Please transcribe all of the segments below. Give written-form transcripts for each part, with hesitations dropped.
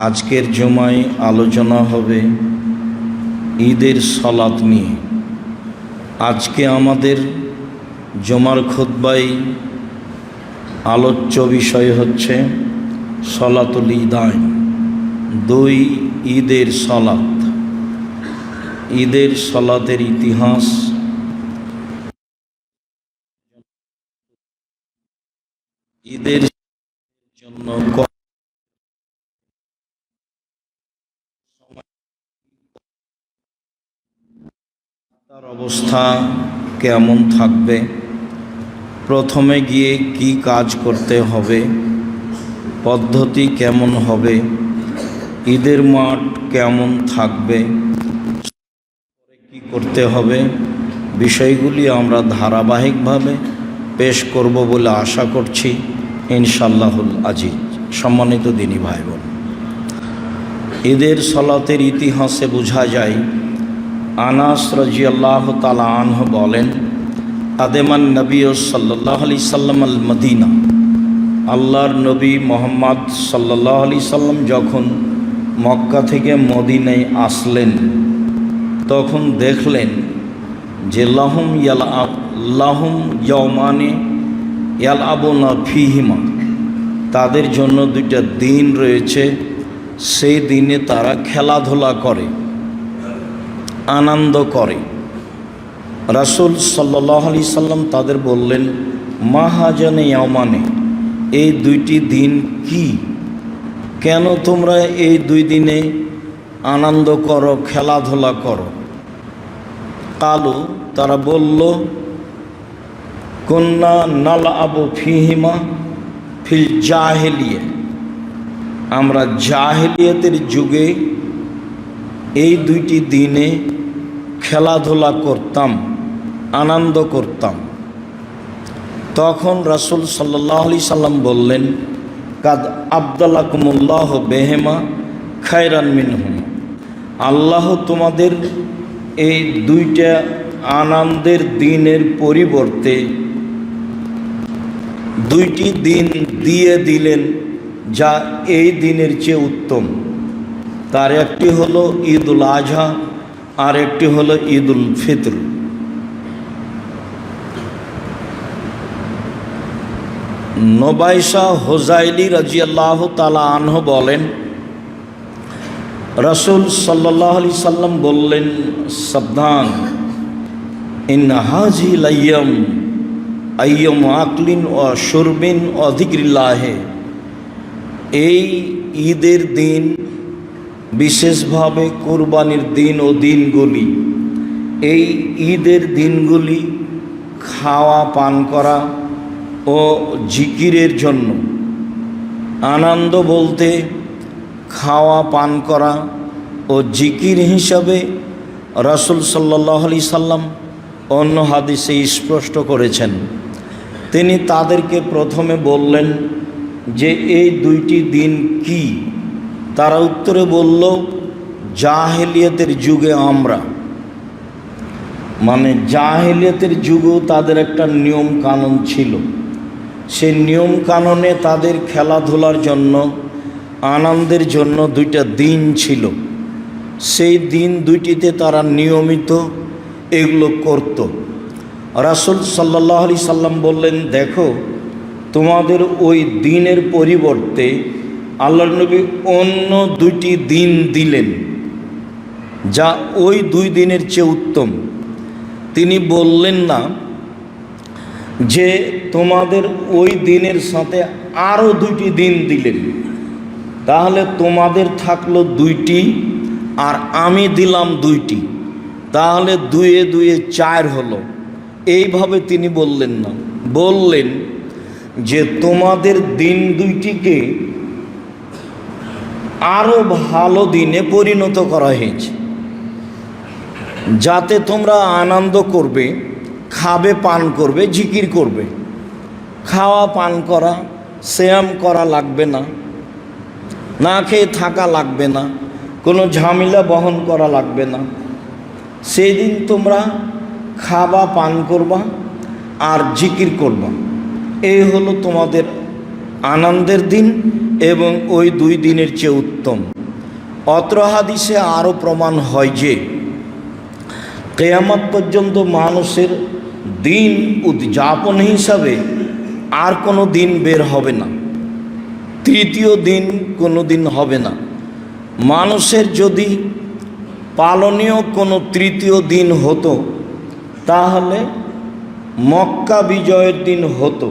আজকের জুমায় আলোচনা হবে ঈদের সালাত নিয়ে। আজকে আমাদের জুমার খুতবায় আলোচ্য বিষয় হচ্ছে সালাতুল ঈদাইন, দুই ঈদের সালাত। ঈদের সালাতের ইতিহাস, ঈদের জন্য তার অবস্থা কেমন থাকবে, প্রথমে গিয়ে কি কাজ করতে হবে, পদ্ধতি কেমন হবে, ঈদের মাঠ কেমন থাকবে, কি করতে হবে, বিষয়গুলি আমরা ধারাবাহিকভাবে পেশ করব বলে আশা করছি ইনশাআল্লাহুল আজিজ। সম্মানিত দিনী ভাই বোন, ঈদের সালাতের ইতিহাসে বোঝা যায়, আনাস রাদিয়াল্লাহু তাআলা আনহু বলেন, আদেমান নবী সাল্লাল্লাহু আলাইহি সাল্লাম আল মদিনা, আল্লাহর নবী মুহাম্মদ সাল্লাল্লাহু আলাইহি সাল্লাম যখন মক্কা থেকে মদিনায় আসলেন, তখন দেখলেন যে লাহুম ইয়াওমানে ইয়ালআবুনা ফীহিমা, তাদের জন্য দুইটা দিন রয়েছে, সেই দিনে তারা খেলাধুলা করে, আনন্দ করে। রাসূল সাল্লাল্লাহু আলাইহি সাল্লাম তাদের বললেন, মা হাজানে ইয়াওমানে, এই দুইটি দিন কি? কেন তোমরা এই দুই দিনে আনন্দ করো, খেলাধুলা করো? কালু, তারা বলল, কুন্না নালআবু ফীহিমা ফিল জাহিলিয়া, আমরা জাহিলিয়াতের যুগে এই দুইটি দিনে খেলাধুলা করতাম, আনন্দ করতাম। তখন রাসূল সাল্লাল্লাহু আলাইহি সাল্লাম বললেন, কাদ আবদালাকুমুল্লাহ বেহেমা খায়রান মিনহুম, আল্লাহ তোমাদের এই দুইটা আনন্দের দিনের পরিবর্তে দুইটি দিন দিয়ে দিলেন, যা এই দিনের চেয়ে উত্তম। তার একটি হলো ঈদুল আজহা, আর একটি হলো ঈদুল ফিতর। নবাইশা হুযাইলি রাদিয়াল্লাহু তাআলা আনহু বলেন, রাসূল সাল্লাল্লাহু আলাইহি সাল্লাম বললেন, সাবধান, ইন্না হাযিহিল আইয়াম আকলিন ওয়া শুরবিন ওয়া যিকরিল্লাহ, এই ঈদের দিন, বিশেষভাবে কুরবানির দিন ও দিনগুলি, এই ঈদের দিনগুলি খাওয়া পান করা ও জিকিরের জন্য। আনন্দ বলতে খাওয়া পান করা ও জিকির হিসাবে রাসূল সাল্লাল্লাহু আলাইহি সাল্লাম অন্য হাদিসে স্পষ্ট করেছেন। তিনি তাদেরকে প্রথমে বললেন যে এই দুইটি দিন কি? তারা উত্তরে বলল, জাহেলিয়াতের যুগে আমরা, মানে জাহেলিয়াতের যুগেও তাদের একটা নিয়ম কানুন ছিল। সেই নিয়ম কানুনে তাদের খেলাধুলার জন্য, আনন্দের জন্য দুইটা দিন ছিল। সেই দিন দুইটিতে তারা নিয়মিত এগুলো করত। রাসূল সাল্লাল্লাহু আলাইহি সাল্লাম বললেন, দেখো, তোমাদের ওই দিনের পরিবর্তে আল্লাহর নবী অন্য দুইটি দিন দিলেন, যা ওই দুই দিনের চেয়ে উত্তম। তিনি বললেন না যে তোমাদের ওই দিনের সাথে আরও দুইটি দিন দিলেন, তাহলে তোমাদের থাকলো দুইটি আর আমি দিলাম দুইটি, তাহলে দুয়ে দুয়ে চার হলো। এইভাবে তিনি বললেন না, বললেন যে তোমাদের দিন দুইটিকে আরও ভালো দিনে পরিণত করা হয়েছে, যাতে তোমরা আনন্দ করবে, খাবে, পান করবে, জিকির করবে। খাওয়া পান করা, সিয়াম করা লাগবে না, না খেয়ে থাকা লাগবে না, কোনো ঝামেলা বহন করা লাগবে না। সেই দিন তোমরা খাবা, পান করবা আর জিকির করবা। এই হলো তোমাদের আনন্দের দিন, এবং ওই 2 দিনের চেয়ে উত্তম। অত্র হাদিসে আরও প্রমাণ হয় যে কিয়ামত পর্যন্ত মানুষের দিন উদযাপন হিসাবে আর কোনো দিন বের হবে না, তৃতীয় দিন কোনো দিন হবে না। মানুষের যদি পালনীয় কোনো তৃতীয় দিন হতো তাহলে মক্কা বিজয়ের দিন হতো।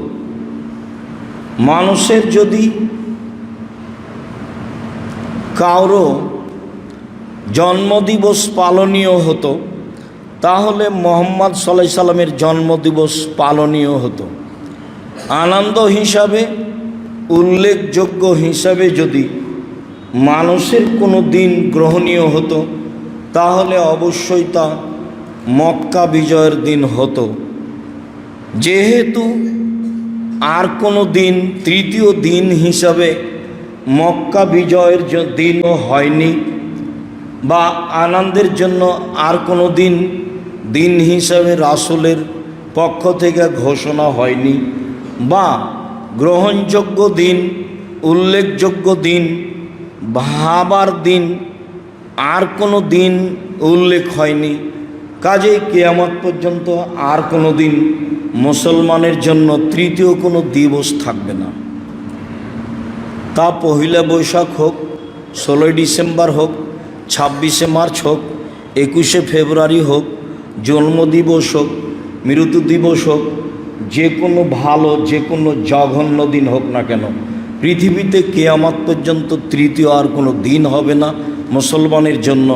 মানুষের যদি কারো জন্মদিবস পালনীয় হতো তাহলে মুহাম্মদ সাল্লাল্লাহু আলাইহি সাল্লামের জন্মদিবস পালনীয় হতো। আনন্দ হিসাবে, উল্লেখযোগ্য হিসাবে যদি মানুষের কোনো দিন গ্রহণীয় হতো তাহলে অবশ্যই তা মক্কা বিজয়ের দিন হতো। যেহেতু আর কোনো দিন তৃতীয় দিন হিসাবে মক্কা বিজয়ের দিনও হয়নি বা আনন্দের জন্য আর কোনো দিন হিসাবে রাসূলের পক্ষ থেকে ঘোষণা হয়নি বা গ্রহণযোগ্য দিন, উল্লেখযোগ্য দিন, ভাবার দিন আর কোনো দিন উল্লেখ হয়নি, কাজেই কিয়ামত পর্যন্ত আর কোনো দিন মুসলমানের জন্য তৃতীয় কোনো দিবস থাকবে না। তা পহিলা বৈশাখ হোক, 16ই ডিসেম্বর হোক, 26শে মার্চ হোক, 21শে ফেব্রুয়ারি হোক, জন্মদিবস হোক, মৃত্যু দিবস হোক, যে কোনো ভালো, যে কোনো জঘন্য দিন হোক না কেন, পৃথিবীতে কিয়ামত পর্যন্ত তৃতীয় আর কোনো দিন হবে না মুসলমানের জন্য।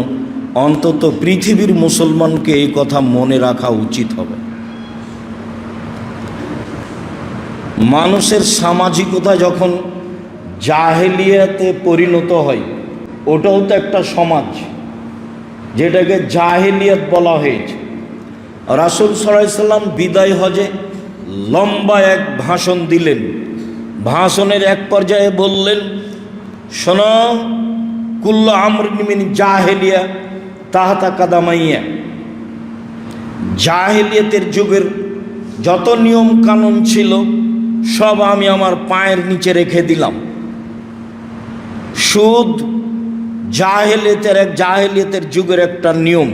অন্তত পৃথিবীর মুসলমানকে এই কথা মনে রাখা উচিত হবে। মানুষের সামাজিকতা যখন জাহেলিয়াতে পরিণত হয়, ওটাও তো একটা সমাজ, যেটাকে জাহেলিয়াত বলা হয়েছে। রাসূল সাল্লাল্লাহু আলাইহি সাল্লাম বিদায় হজে লম্বা এক ভাষণ দিলেন। ভাষণের এক পর্যায়ে বললেন, শোনো, কুল্লু আমরিন মিন জাহেলিয়া তাহতা কাদামাইয়া। জাহেলিয়াতের যুগের যত নিয়ম কানুন ছিল সব আমি আমার পায়ের নিচে রেখে দিলাম। সুদ জাহেলিয়াতের যুগের একটা নিয়ম।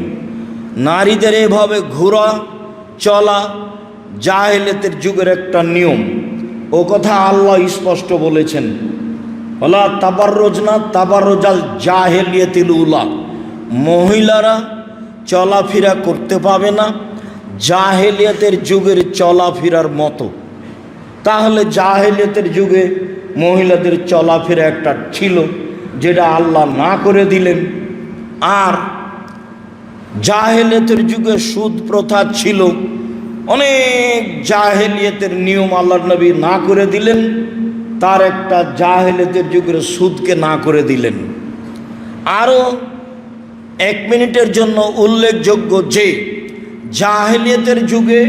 নারীদের এভাবে ঘোরা চলা জাহেলিয়াতের যুগের একটা নিয়ম। ও কথা আল্লাহ স্পষ্ট বলেছেন, ওয়ালা তাবাররুজনা তাবাররুজাল জাহেলিয়াতিল উলা। মহিলারা চলাফেরা করতে পাবে না জাহেলিয়াতের যুগের চলাফেরার মতো। তাহলে জাহেলিয়াতের যুগে মহিলাদের চলাফেরা একটা ছিল যেটা আল্লাহ না করে দিলেন। আর জাহেলিয়াতের যুগে সুদ প্রথা ছিল, অনেক জাহেলিয়াতের নিয়ম আল্লাহর নবী না করে দিলেন, তার একটা জাহেলিয়াতের যুগের সুদকে না করে দিলেন। আরও 1 মিনিটের জন্য উল্লেখযোগ্য যে জাহেলিয়াতের যুগে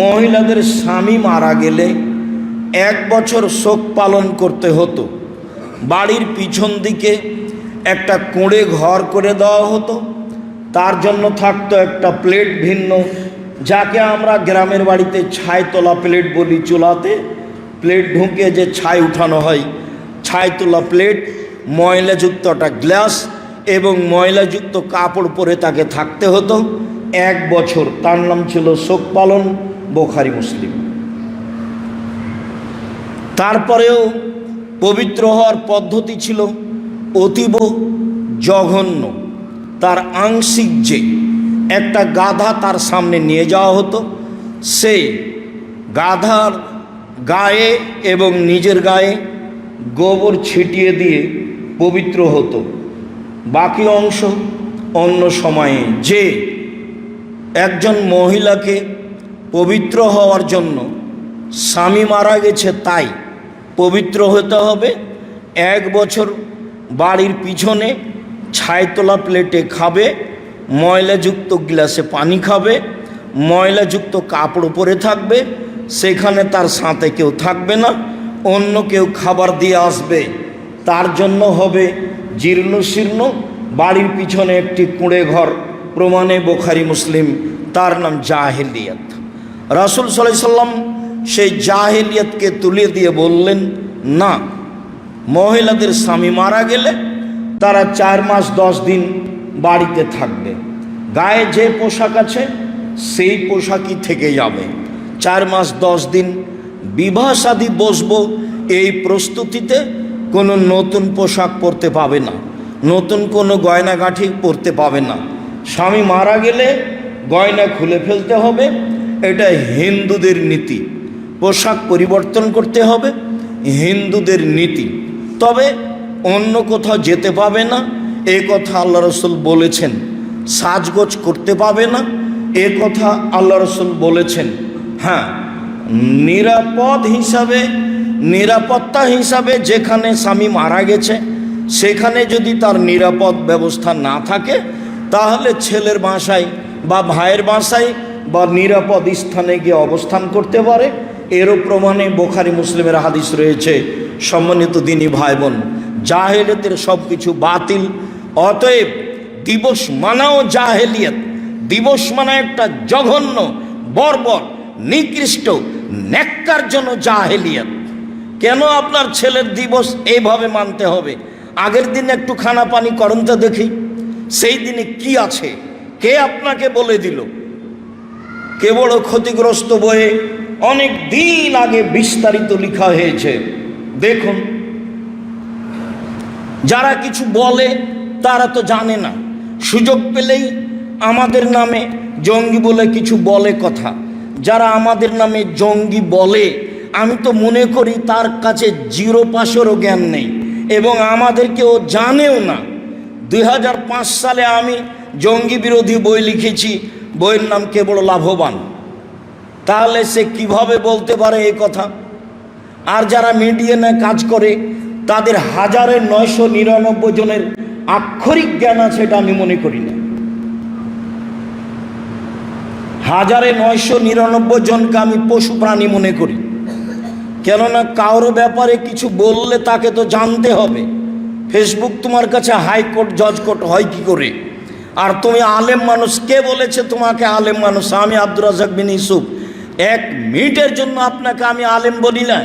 মহিলাদের স্বামী মারা গেলে 1 বছর শোক পালন করতে হতো। বাড়ির পিছন দিকে একটা কোণে ঘর করে দেওয়া হতো, তার জন্য থাকতো একটা প্লেট ভিন্ন, যাকে আমরা গ্রামের বাড়িতে ছাই তোলা প্লেট বলি। চুলাতে প্লেট ঢুকিয়ে যে ছাই উঠানো হয়, ছাই তোলা প্লেট, ময়লাযুক্ত একটা গ্লাস এবং ময়লাযুক্ত কাপড় পরে তাকে থাকতে হতো 1 বছর। তার নাম ছিল শোক পালন, বুখারী মুসলিম। তারপরেও পবিত্র হওয়ার পদ্ধতি ছিল অতীব জঘন্য। তার আংশিক যে একটা গাধা তার সামনে নিয়ে যাওয়া হতো, সেই গাধার গায়ে এবং নিজের গায়ে গোবর ছিটিয়ে দিয়ে পবিত্র হতো। বাকি অংশ অন্য সময়ে। যে একজন মহিলাকে পবিত্র হওয়ার জন্য স্বামী মারা গেছে তাই পবিত্র হতে হবে, 1 বছর বাড়ির পিছনে ছাই তোলা প্লেটে খাবে, ময়লাযুক্ত গ্লাসে পানি খাবে, ময়লাযুক্ত কাপড় পরে থাকবে, সেখানে তার সাথে কেউ থাকবে না, অন্য কেউ খাবার দিয়ে আসবে, তার জন্য হবে জীর্ণ শীর্ণ বাড়ির পিছনে একটি কুঁড়ে ঘর। প্রমাণে বুখারী মুসলিম। তার নাম জাহেলিয়াত। রাসূল সাল্লাল্লাহু আলাইহি সাল্লাম সেই জাহেলিয়াতকে তুলে দিয়ে বললেন, না, মহিলাদের স্বামী মারা গেলে তারা 4 মাস 10 দিন বাড়িতে থাকবে, গায়ে যে পোশাক আছে সেই পোশাকই থেকে যাবে। 4 মাস 10 দিন বিবাহ শাদী বসবো, এই প্রস্তুতিতে কোনো নতুন পোশাক পরতে পাবে না, নতুন কোনো গয়নাগাঠি পরতে পাবে না। স্বামী মারা গেলে গয়না খুলে ফেলতে হবে, এটা হিন্দুদের নীতি। পোশাক পরিবর্তন করতে হবে, হিন্দুদের নীতি। তবে অন্য কোথাও যেতে পাবে না, এ কথা আল্লাহ রসুল বলেছেন। সাজগোজ করতে পাবে না, এ কথা আল্লাহ রসুল বলেছেন। হ্যাঁ, নিরাপত্তা হিসাবে যেখানে স্বামী মারা গেছে সেখানে যদি তার নিরাপদ ব্যবস্থা না থাকে, তাহলে ছেলের বাসায় বা ভাইয়ের বাসায় বা নিরাপদ স্থানে গিয়ে অবস্থান করতে পারে। এরও প্রমাণে বুখারী মুসলিমের হাদিস রয়েছে। সম্মানিত দিনী ভাই বোন, জাহেলিয়াতের সব কিছু বাতিল। অতএব দিবস মানাও জাহেলিয়াত। দিবস মানা একটা জঘন্য, বর্বর, নিকৃষ্ট, ন্যাক্কারজনক জাহেলিয়াত। কেন আপনার ছেলের দিবস এইভাবে মানতে হবে? আগের দিন একটু খানা পানি করেন তো দেখি, সেই দিনে কি আছে, কে আপনাকে বলে দিল? কে বড় ক্ষতিগ্রস্ত বইয়ে অনেক দিন আগে বিস্তারিত লেখা হয়েছে, দেখুন। যারা কিছু বলে তারা তো জানে না, সুযোগ পেলেই আমাদের নামে জঙ্গি বলে কিছু বলে কথা। যারা আমাদের নামে জঙ্গি বলে, আমি তো মনে করি তার কাছে 0% জ্ঞান নেই এবং আমাদেরকেও জানেও না। 2005 সালে আমি জঙ্গি বিরোধী বই লিখেছি, বইয়ের নাম কেবল লাভবান। তাহলে সে কিভাবে বলতে পারে এই কথা? আর যারা মিডিয়ায় কাজ করে তাদের 1999 জনের আক্ষরিক জ্ঞান আছে, এটা আমি মনে করি না। 1999 জনকে আমি পশু প্রাণী মনে করি। কেননা কারো ব্যাপারে কিছু বললে তাকে তো জানতে হবে। ফেসবুক তোমার কাছে হাইকোর্ট, জজ কোর্ট হয় কি করে? আর তুমি আলেম মানুষ, কে বলেছে তোমাকে আলেম মানুষ? আমি আব্দুর রাজ্জাক বিন ইউসুফ 1 মিনিটের জন্য আপনাকে আমি আলেম বলি না।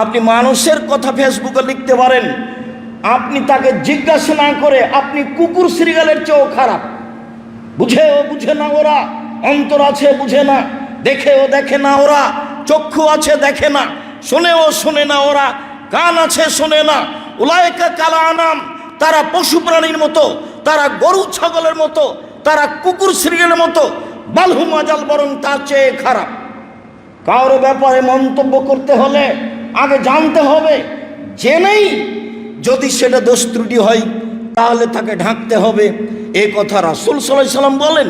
আপনি মানুষের কথা ফেসবুকে লিখতে পারেন, আপনি তাকে জিজ্ঞাসা না করে আপনি কুকুর শ্রীগালের চেয়েও খারাপ। বুঝে না ওরা, অন্তর আছে বুঝে না, দেখেও দেখে না ওরা, চক্ষু আছে দেখে না, শোনেও শোনে না ওরা, কান আছে শোনে না। উলাইকা কালা আনাম, তারা পশু প্রাণীর মতো, তারা গরু ছাগলের মতো, তারা কুকুর শ্রীগালের মতো। বালহুম আজাল, বরং তার চেয়ে খারাপ। কারো ব্যাপারে মন্তব্য করতে হলে আগে জানতে হবে, জেনেই যদি সেটা দোষ ত্রুটি হয় তাহলে তাকে ঢাকতে হবে। এই কথা রাসূল সাল্লাল্লাহু আলাইহি ওয়াসাল্লাম বলেন,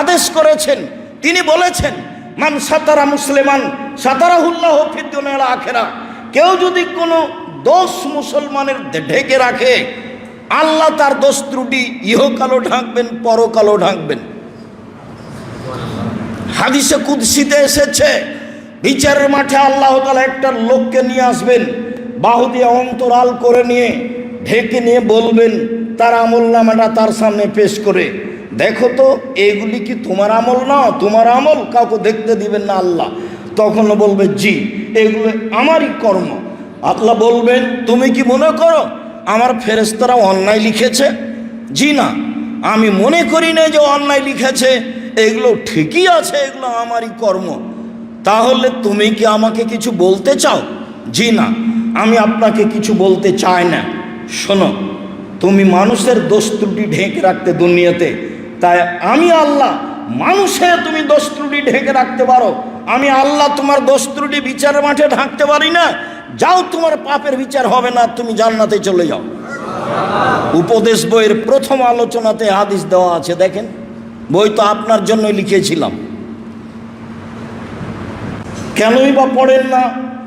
আদেশ করেছেন। তিনি বলেছেন, মান সাতারা মুসলিমান সাতারাহুল্লাহু ফিদ দুনিয়া ওয়াল আখিরাহ। কেউ যদি কোনো দোষ মুসলমানের ঢেকে রাখে, আল্লাহ তার দোষ ত্রুটি ইহকালও ঢাকবেন, পরকালও ঢাকবেন। হাদিসে কুদসিতে এসেছে, বিচারের মাঠে আল্লাহ তাআলা একটা লোককে নিয়ে আসবেন, বাহু দিয়ে অন্তরাল করে নিয়ে ঢেকে নিয়ে বলবেন তার আমলনামাটা তার সামনে পেশ করে, দেখো তো এগুলি কি তোমার আমল না? তোমার আমল কাউকে দেখতে দিবেন না আল্লাহ। তখন বলবে জি, এগুলো আমারই কর্ম। আল্লাহ বলবেন, তুমি কি মনে করো আমার ফেরেশতারা অন্যায় লিখেছে? জি না, আমি মনে করি না যে অন্যায় লিখেছে, এগুলো ঠিকই আছে, এগুলো আমারই কর্ম। তাহলে তুমি কি আমাকে কিছু বলতে চাও? জি না, আমি আপনাকে কিছু বলতে চাই না। শোনো, তুমি মানুষের দোষ ত্রুটি ঢেকে রাখতে দুনিয়াতে, তাই আমি আল্লাহ মানুষের তুমি দোষ ত্রুটি ঢেকে রাখতে পারো, আমি আল্লাহ তোমার দোষ ত্রুটি বিচারের মাঠে ঢাকতে পারি না। যাও, তোমার পাপের বিচার হবে না, তুমি জান্নাতে চলে যাও। উপদেশ বইয়ের প্রথম আলোচনাতে হাদিস দেওয়া আছে, দেখেন। বই তো আপনার জন্যই লিখেছিলাম। কেনই বা পড়েন না?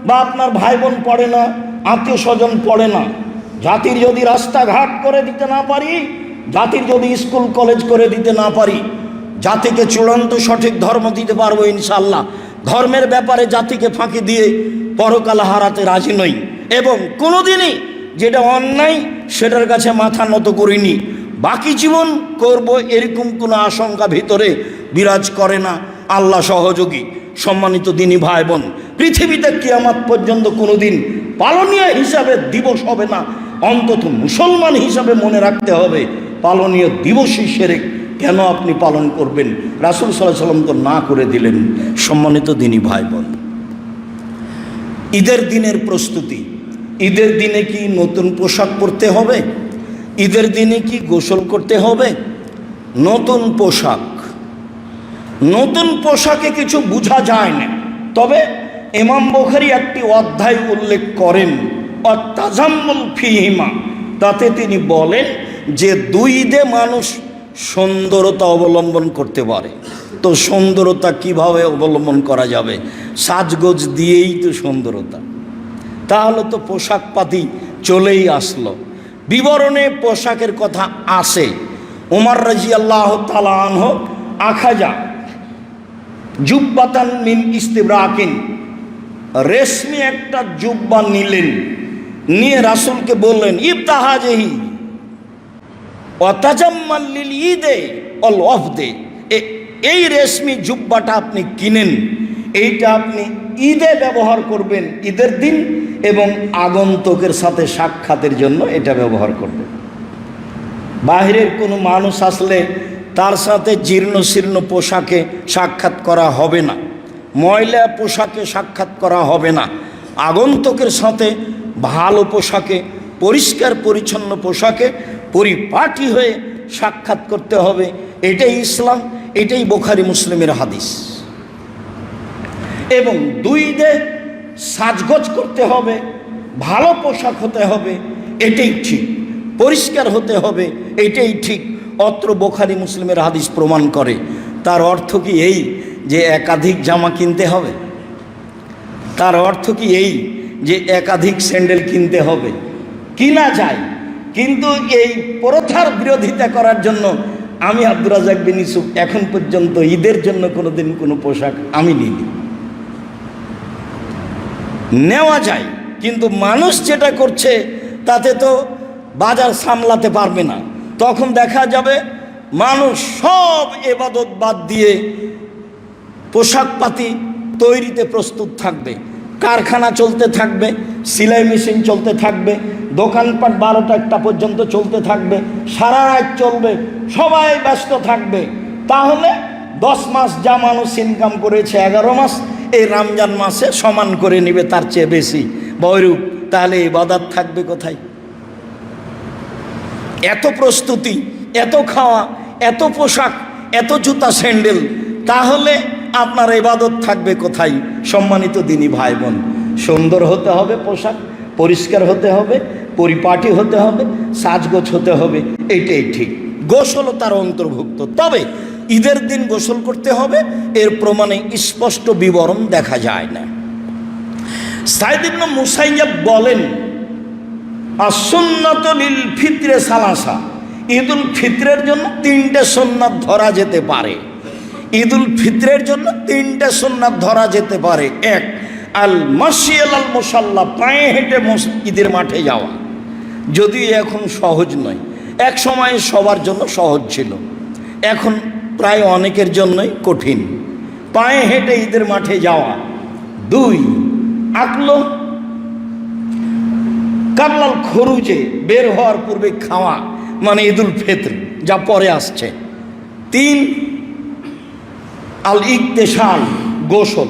বা আপনার ভাই বোন পড়ে না, আত্মীয় স্বজন পড়ে না? জাতির যদি রাস্তাঘাট করে দিতে না পারি, জাতির যদি স্কুল কলেজ করে দিতে না পারি, জাতিকে চূড়ান্ত সঠিক ধর্ম দিতে পারবো ইনশাআল্লাহ। ধর্মের ব্যাপারে জাতিকে ফাঁকি দিয়ে পরকাল হারাতে রাজি নই, এবং কোনোদিনই যেটা অন্যায় সেটার কাছে মাথা নত করিনি। বাকি জীবন করব এরকম কোনো আশঙ্কা ভিতরে বিরাজ করে না। আল্লাহ সহযোগী। সম্মানিত দিনী ভাই বোন, পৃথিবীতে কিয়ামত পর্যন্ত কোনোদিন পালনীয় হিসাবে দিবস হবে না, অন্তত মুসলমান হিসাবে মনে রাখতে হবে পালনীয় দিবসই শিরক। কেন আপনি পালন করবেন? রাসূল সাল্লাল্লাহু আলাইহি ওয়াসাল্লাম তো না করে দিলেন। সম্মানিত দিনী ভাই বোন, ঈদের দিনের প্রস্তুতি। ঈদের দিনে কি নতুন পোশাক পরতে হবে? ঈদের দিনে কি গোসল করতে হবে? নতুন পোশাক, নতুন পোশাকে কিছু বোঝা যায় না। তবে ইমাম বুখারী একটি অধ্যায় উল্লেখ করেন, আত-তাজাম্মুল ফীহিমা। তাতে তিনি বলেন যে দুই ঈদে মানুষ সুন্দরতা অবলম্বন করতে পারে। তো সুন্দরতা কিভাবে অবলম্বন করা যাবে? সাজগোজ দিয়েই তো সুন্দরতা। তাহলে তো পোশাক পাতি চলেই আসলো। বিবরণে পোশাকের কথা আসে। ওমর রাদিয়াল্লাহু তাআলা আনহু আখাজা জুব্বাতান মিন ইস্তিবরাকিন, রেশমি একটা জুব্বা নিলেন, নিয়ে রাসূলকে বললেন ইবতাহাজিহি ওয়াতাজাম্মাল লিল ঈদে ওয়াল ওয়াফদে, এই রেশমি জুব্বাটা আপনি কিনেন, এইটা আপনি ঈদে ব্যবহার করবেন, ঈদের দিন, এবং আগন্তুকের সাথে সাক্ষাতের জন্য এটা ব্যবহার করবেন। বাহিরের কোনো মানুষ আসলে তার সাথে জীর্ণ শীর্ণ পোশাকে সাক্ষাৎ করা হবে না, ময়লা পোশাকে সাক্ষাৎ করা হবে না। আগন্তুকের সাথে ভালো পোশাকে, পরিষ্কার পরিচ্ছন্ন পোশাকে পরিপাটি হয়ে সাক্ষাৎ করতে হবে। এটাই ইসলাম, এটাই বুখারী মুসলিমের হাদিস। এবং দুই ঈদে সাজগোজ করতে হবে, ভালো পোশাক হতে হবে, এটাই ঠিক। পরিষ্কার হতে হবে, এটাই ঠিক। অত্র বুখারী মুসলিমের হাদিস প্রমাণ করে। তার অর্থ কি এই যে একাধিক জামা কিনতে হবে? তার অর্থ কি এই যে একাধিক স্যান্ডেল কিনতে হবে? কিনা যায়, কিন্তু এই প্রথার বিরোধিতা করার জন্য আমি আব্দুর রাজ্জাক বিন ইউসুফ এখন পর্যন্ত ঈদের জন্য কোনোদিন কোনো পোশাক আমি নিইনি। নেওয়া যায়, কিন্তু মানুষ যেটা করছে তাতে তো বাজার সামলাতে পারবে না। তখন দেখা যাবে মানুষ সব ইবাদত বাদ দিয়ে পোশাক পাতি তৈরিতে প্রস্তুত থাকবে, কারখানা চলতে থাকবে, সেলাই মেশিন চলতে থাকবে, দোকানপাট 12টা-1টা পর্যন্ত চলতে থাকবে, সারা রাত চলবে, সবাই ব্যস্ত থাকবে। তাহলে 10 মাস যা মানুষ ইনকাম করেছে 11 মাস এই রমজান মাসে সমান করে নেবে, তার চেয়ে বেশি বৈরূপ। তাহলে ইবাদত থাকবে কোথায়? এত প্রস্তুতি, এত খাওয়া, এত পোশাক, এত জুতা স্যান্ডেল, তাহলে আপনার ইবাদত থাকবে কোথায়? সম্মানিত দিনী ভাই বোন, সুন্দর হতে হবে পোশাক, পরিষ্কার হতে হবে, পরিপাটি হতে হবে, সাজগোজ হতে হবে, এইটাই ঠিক। গোসলও তার অন্তর্ভুক্ত। তবে ঈদের দিন গোসল করতে হবে, এর প্রমাণে স্পষ্ট বিবরণ দেখা যায় না। সাইদ ইবনে মুসাইয়াব বলেন as-sunnatu lil ফিত্রে সালাসা, ঈদুল ফিত্রের জন্য 3টে সুন্নাত ধরা যেতে পারে। ঈদুল ফিত্রের জন্য 3টে সুন্নাত ধরা যেতে পারে। 1, আল মাশি আল মুসাল্লা, পায়ে হেঁটে ঈদের মাঠে যাওয়া। যদিও এখন সহজ নয়, এক সময় সবার জন্য সহজ ছিল, এখন প্রায় অনেকের জন্যই কঠিন পায়ে হেঁটে ঈদের মাঠে যাওয়া। 2, আকলো কাবলাল খরুজে, বের হওয়ার পূর্বে খাওয়া, মানে ঈদুল ফিত্র যা পরে আসছে। 3, আল ইকতেসাল, গোসল।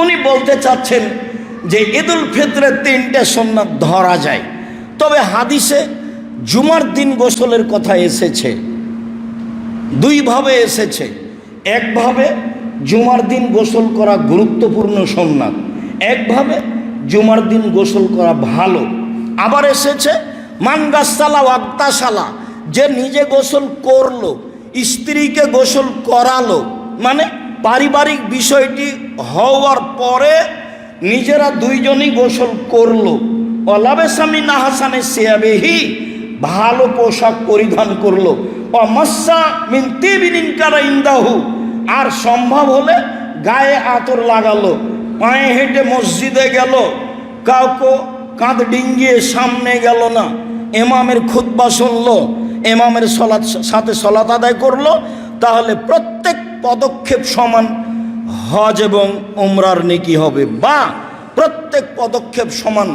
উনি বলতে চাচ্ছেন যে ঈদুল ফিত্রে 3টে সুন্নাত ধরা যায়। তবে হাদিসে জুমার দিন গোসলের কথা এসেছে, 2 ভাবে এসেছে। একভাবে জুমার দিন গোসল করা গুরুত্বপূর্ণ সুন্নাত, একভাবে জুমার দিন গোসল করা ভালো। আবার এসেছে মানগাসালা ওয়াক্তাসালা, যে নিজে গোসল করলো, স্ত্রীকে গোসল করালো, মানে পারিবারিক বিষয়টি হওয়ার পরে নিজেরা 2জনই গোসল করলো। অলাবেসামি নাহাসানে সিয়াবেহি, ভালো পোশাক পরিধান করলো। অমাসা মিন তিবিনিন কারা ইন্দাহু, আর সম্ভব হলে গায়ে আতর লাগালো। পায়ে হেঁটে মসজিদে গেল, কাউকে কাঁধ ডিঙ্গিয়ে সামনে গেল না, ইমামের খুতবা শুনলো, ইমামের সাথে সলাত আদায় করলো। তাহলে প্রত্যেক পদক্ষেপ সমান হজ এবং উমরার নেকি হবে, বা প্রত্যেক পদক্ষেপ সমান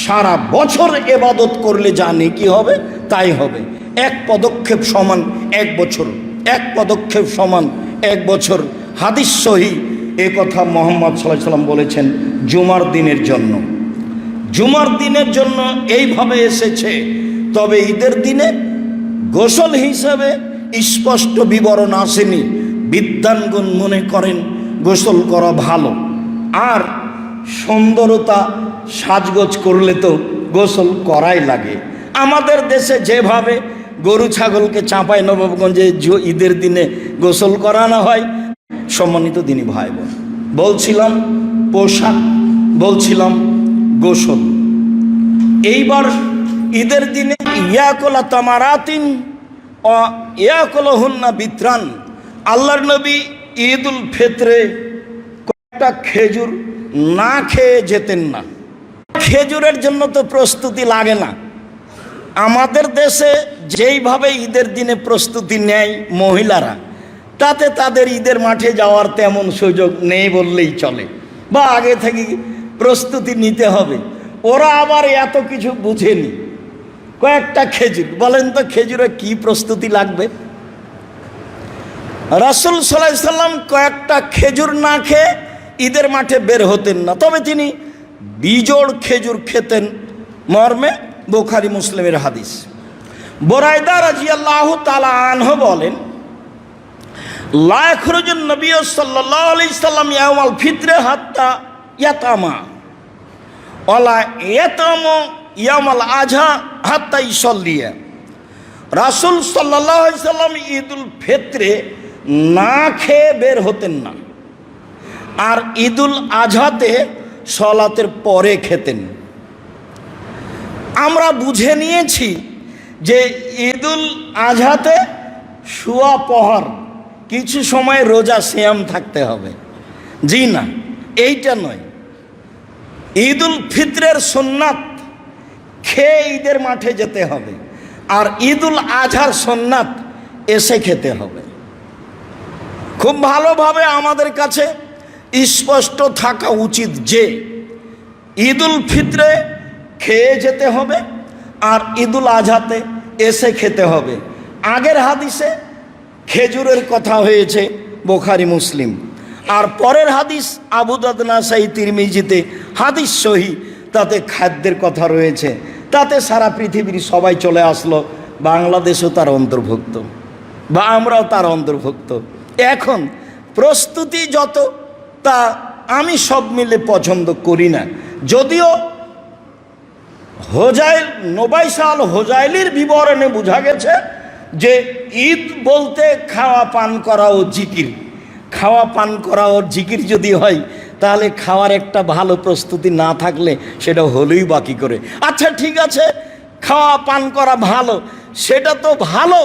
সারা বছর ইবাদত করলে যা নেকি হবে তাই হবে। এক পদক্ষেপ সমান এক বছর, এক পদক্ষেপ সমান এক বছর। হাদিস সহি এ কথা মুহাম্মদ সাল্লাল্লাহু আলাইহি ওয়াসাল্লাম বলেছেন জুমার দিনের জন্য। জুমার দিনের জন্য এইভাবে এসেছে। তবে ঈদের দিনে গোসল হিসাবে স্পষ্ট বিবরণ আসেনি। বিদ্বানগণ মনে করেন গোসল করা ভালো, আর সুন্দরতা সাজগোজ করলে তো গোসল করাই লাগে। আমাদের দেশে যেভাবে গরু ছাগলকে চাঁপাই নবাবগঞ্জে ঈদের দিনে গোসল করানো হয়, সম্মানিত দিনী ভাই বোন, বলছিলাম পোশাক, বলছিলাম গোসল। এইবার ঈদের দিনে ইয়াকুলা তামারাতিন ও ইয়াকুলহুন্না বিত্রান, আল্লাহর নবী ঈদুল ফিতরে কয়েকটা খেজুর না খেয়ে যেতেন না। খেজুরের জন্য তো প্রস্তুতি লাগে না। আমাদের দেশে যেইভাবে ঈদের দিনে প্রস্তুতি নেয় মহিলারা, তাতে তাদের ঈদের মাঠে যাওয়ার তেমন সুযোগ নেই বললেই চলে, বা আগে থেকে প্রস্তুতি নিতে হবে। ওরা আবার এত কিছু বুঝেনি। কয়েকটা খেজুর, বলেন তো খেজুরে কি প্রস্তুতি লাগবে? রাসূল সাল্লাল্লাহু আলাইহি সাল্লাম কয়েকটা খেজুর না খেয়ে ঈদের মাঠে বের হতেন না। তবে তিনি বিজোড় খেজুর খেতেন মর্মে বুখারী মুসলিমের হাদিস। বুরায়দা রাদিয়াল্লাহু তাআলা আনহু বলেন, লা ইয়াখরুজুন নবী সাল্লাল্লাহু আলাইহি সাল্লাম ইয়াউমাল ফিতরে হাত্তা ইয়াতামা ওয়ালা ইয়াতামু ইয়াউমাল আযহা হাত্তা ইসাল্লিয়া। রাসূল সাল্লাল্লাহু আলাইহি সাল্লাম ঈদুল ফিতরে না খেয়ে বের হতেন না, আর ঈদুল আজহাতে সলাতের পরে খেতেন। আমরা বুঝে নিয়েছি যে ঈদুল আজহাতে শুয়া পহর কিছু সময় রোজা সিয়াম থাকতে হবে। জি না, এইটা নয়। ঈদুল ফিতরের সুন্নাত খেয়ে ঈদের মাঠে যেতে হবে, আর ঈদুল আজহার সুন্নাত এসে খেতে হবে। খুব ভালোভাবে আমাদের কাছে স্পষ্ট থাকা উচিত যে ঈদুল ফিতরে খেয়ে যেতে হবে, আর ঈদুল আজহাতে এসে খেতে হবে। আগের হাদিসে খেজুরের কথা হয়েছে বুখারী মুসলিম, আর পরের হাদিস আবু দাউদ নাসাই তিরমিজিতে হাদিস সহি, তাতে খাদ্যের কথা রয়েছে। তাতে সারা পৃথিবীর সবাই চলে আসলো, বাংলাদেশও তার অন্তর্ভুক্ত, বা আমরাও তার অন্তর্ভুক্ত। এখন প্রস্তুতি যত, তা আমি সব মিলে পছন্দ করি না। যদিও হোজাইল নোবাইসা আল হোজাইলির বিবরণে বোঝা গেছে যে ঈদ বলতে খাওয়া পান করা ও জিকির। খাওয়া পান করা ও জিকির যদি হয়, তাহলে খাওয়ার একটা ভালো প্রস্তুতি না থাকলে সেটা হলোই বাকি করে। আচ্ছা ঠিক আছে, খাওয়া পান করা ভালো, সেটা তো ভালো,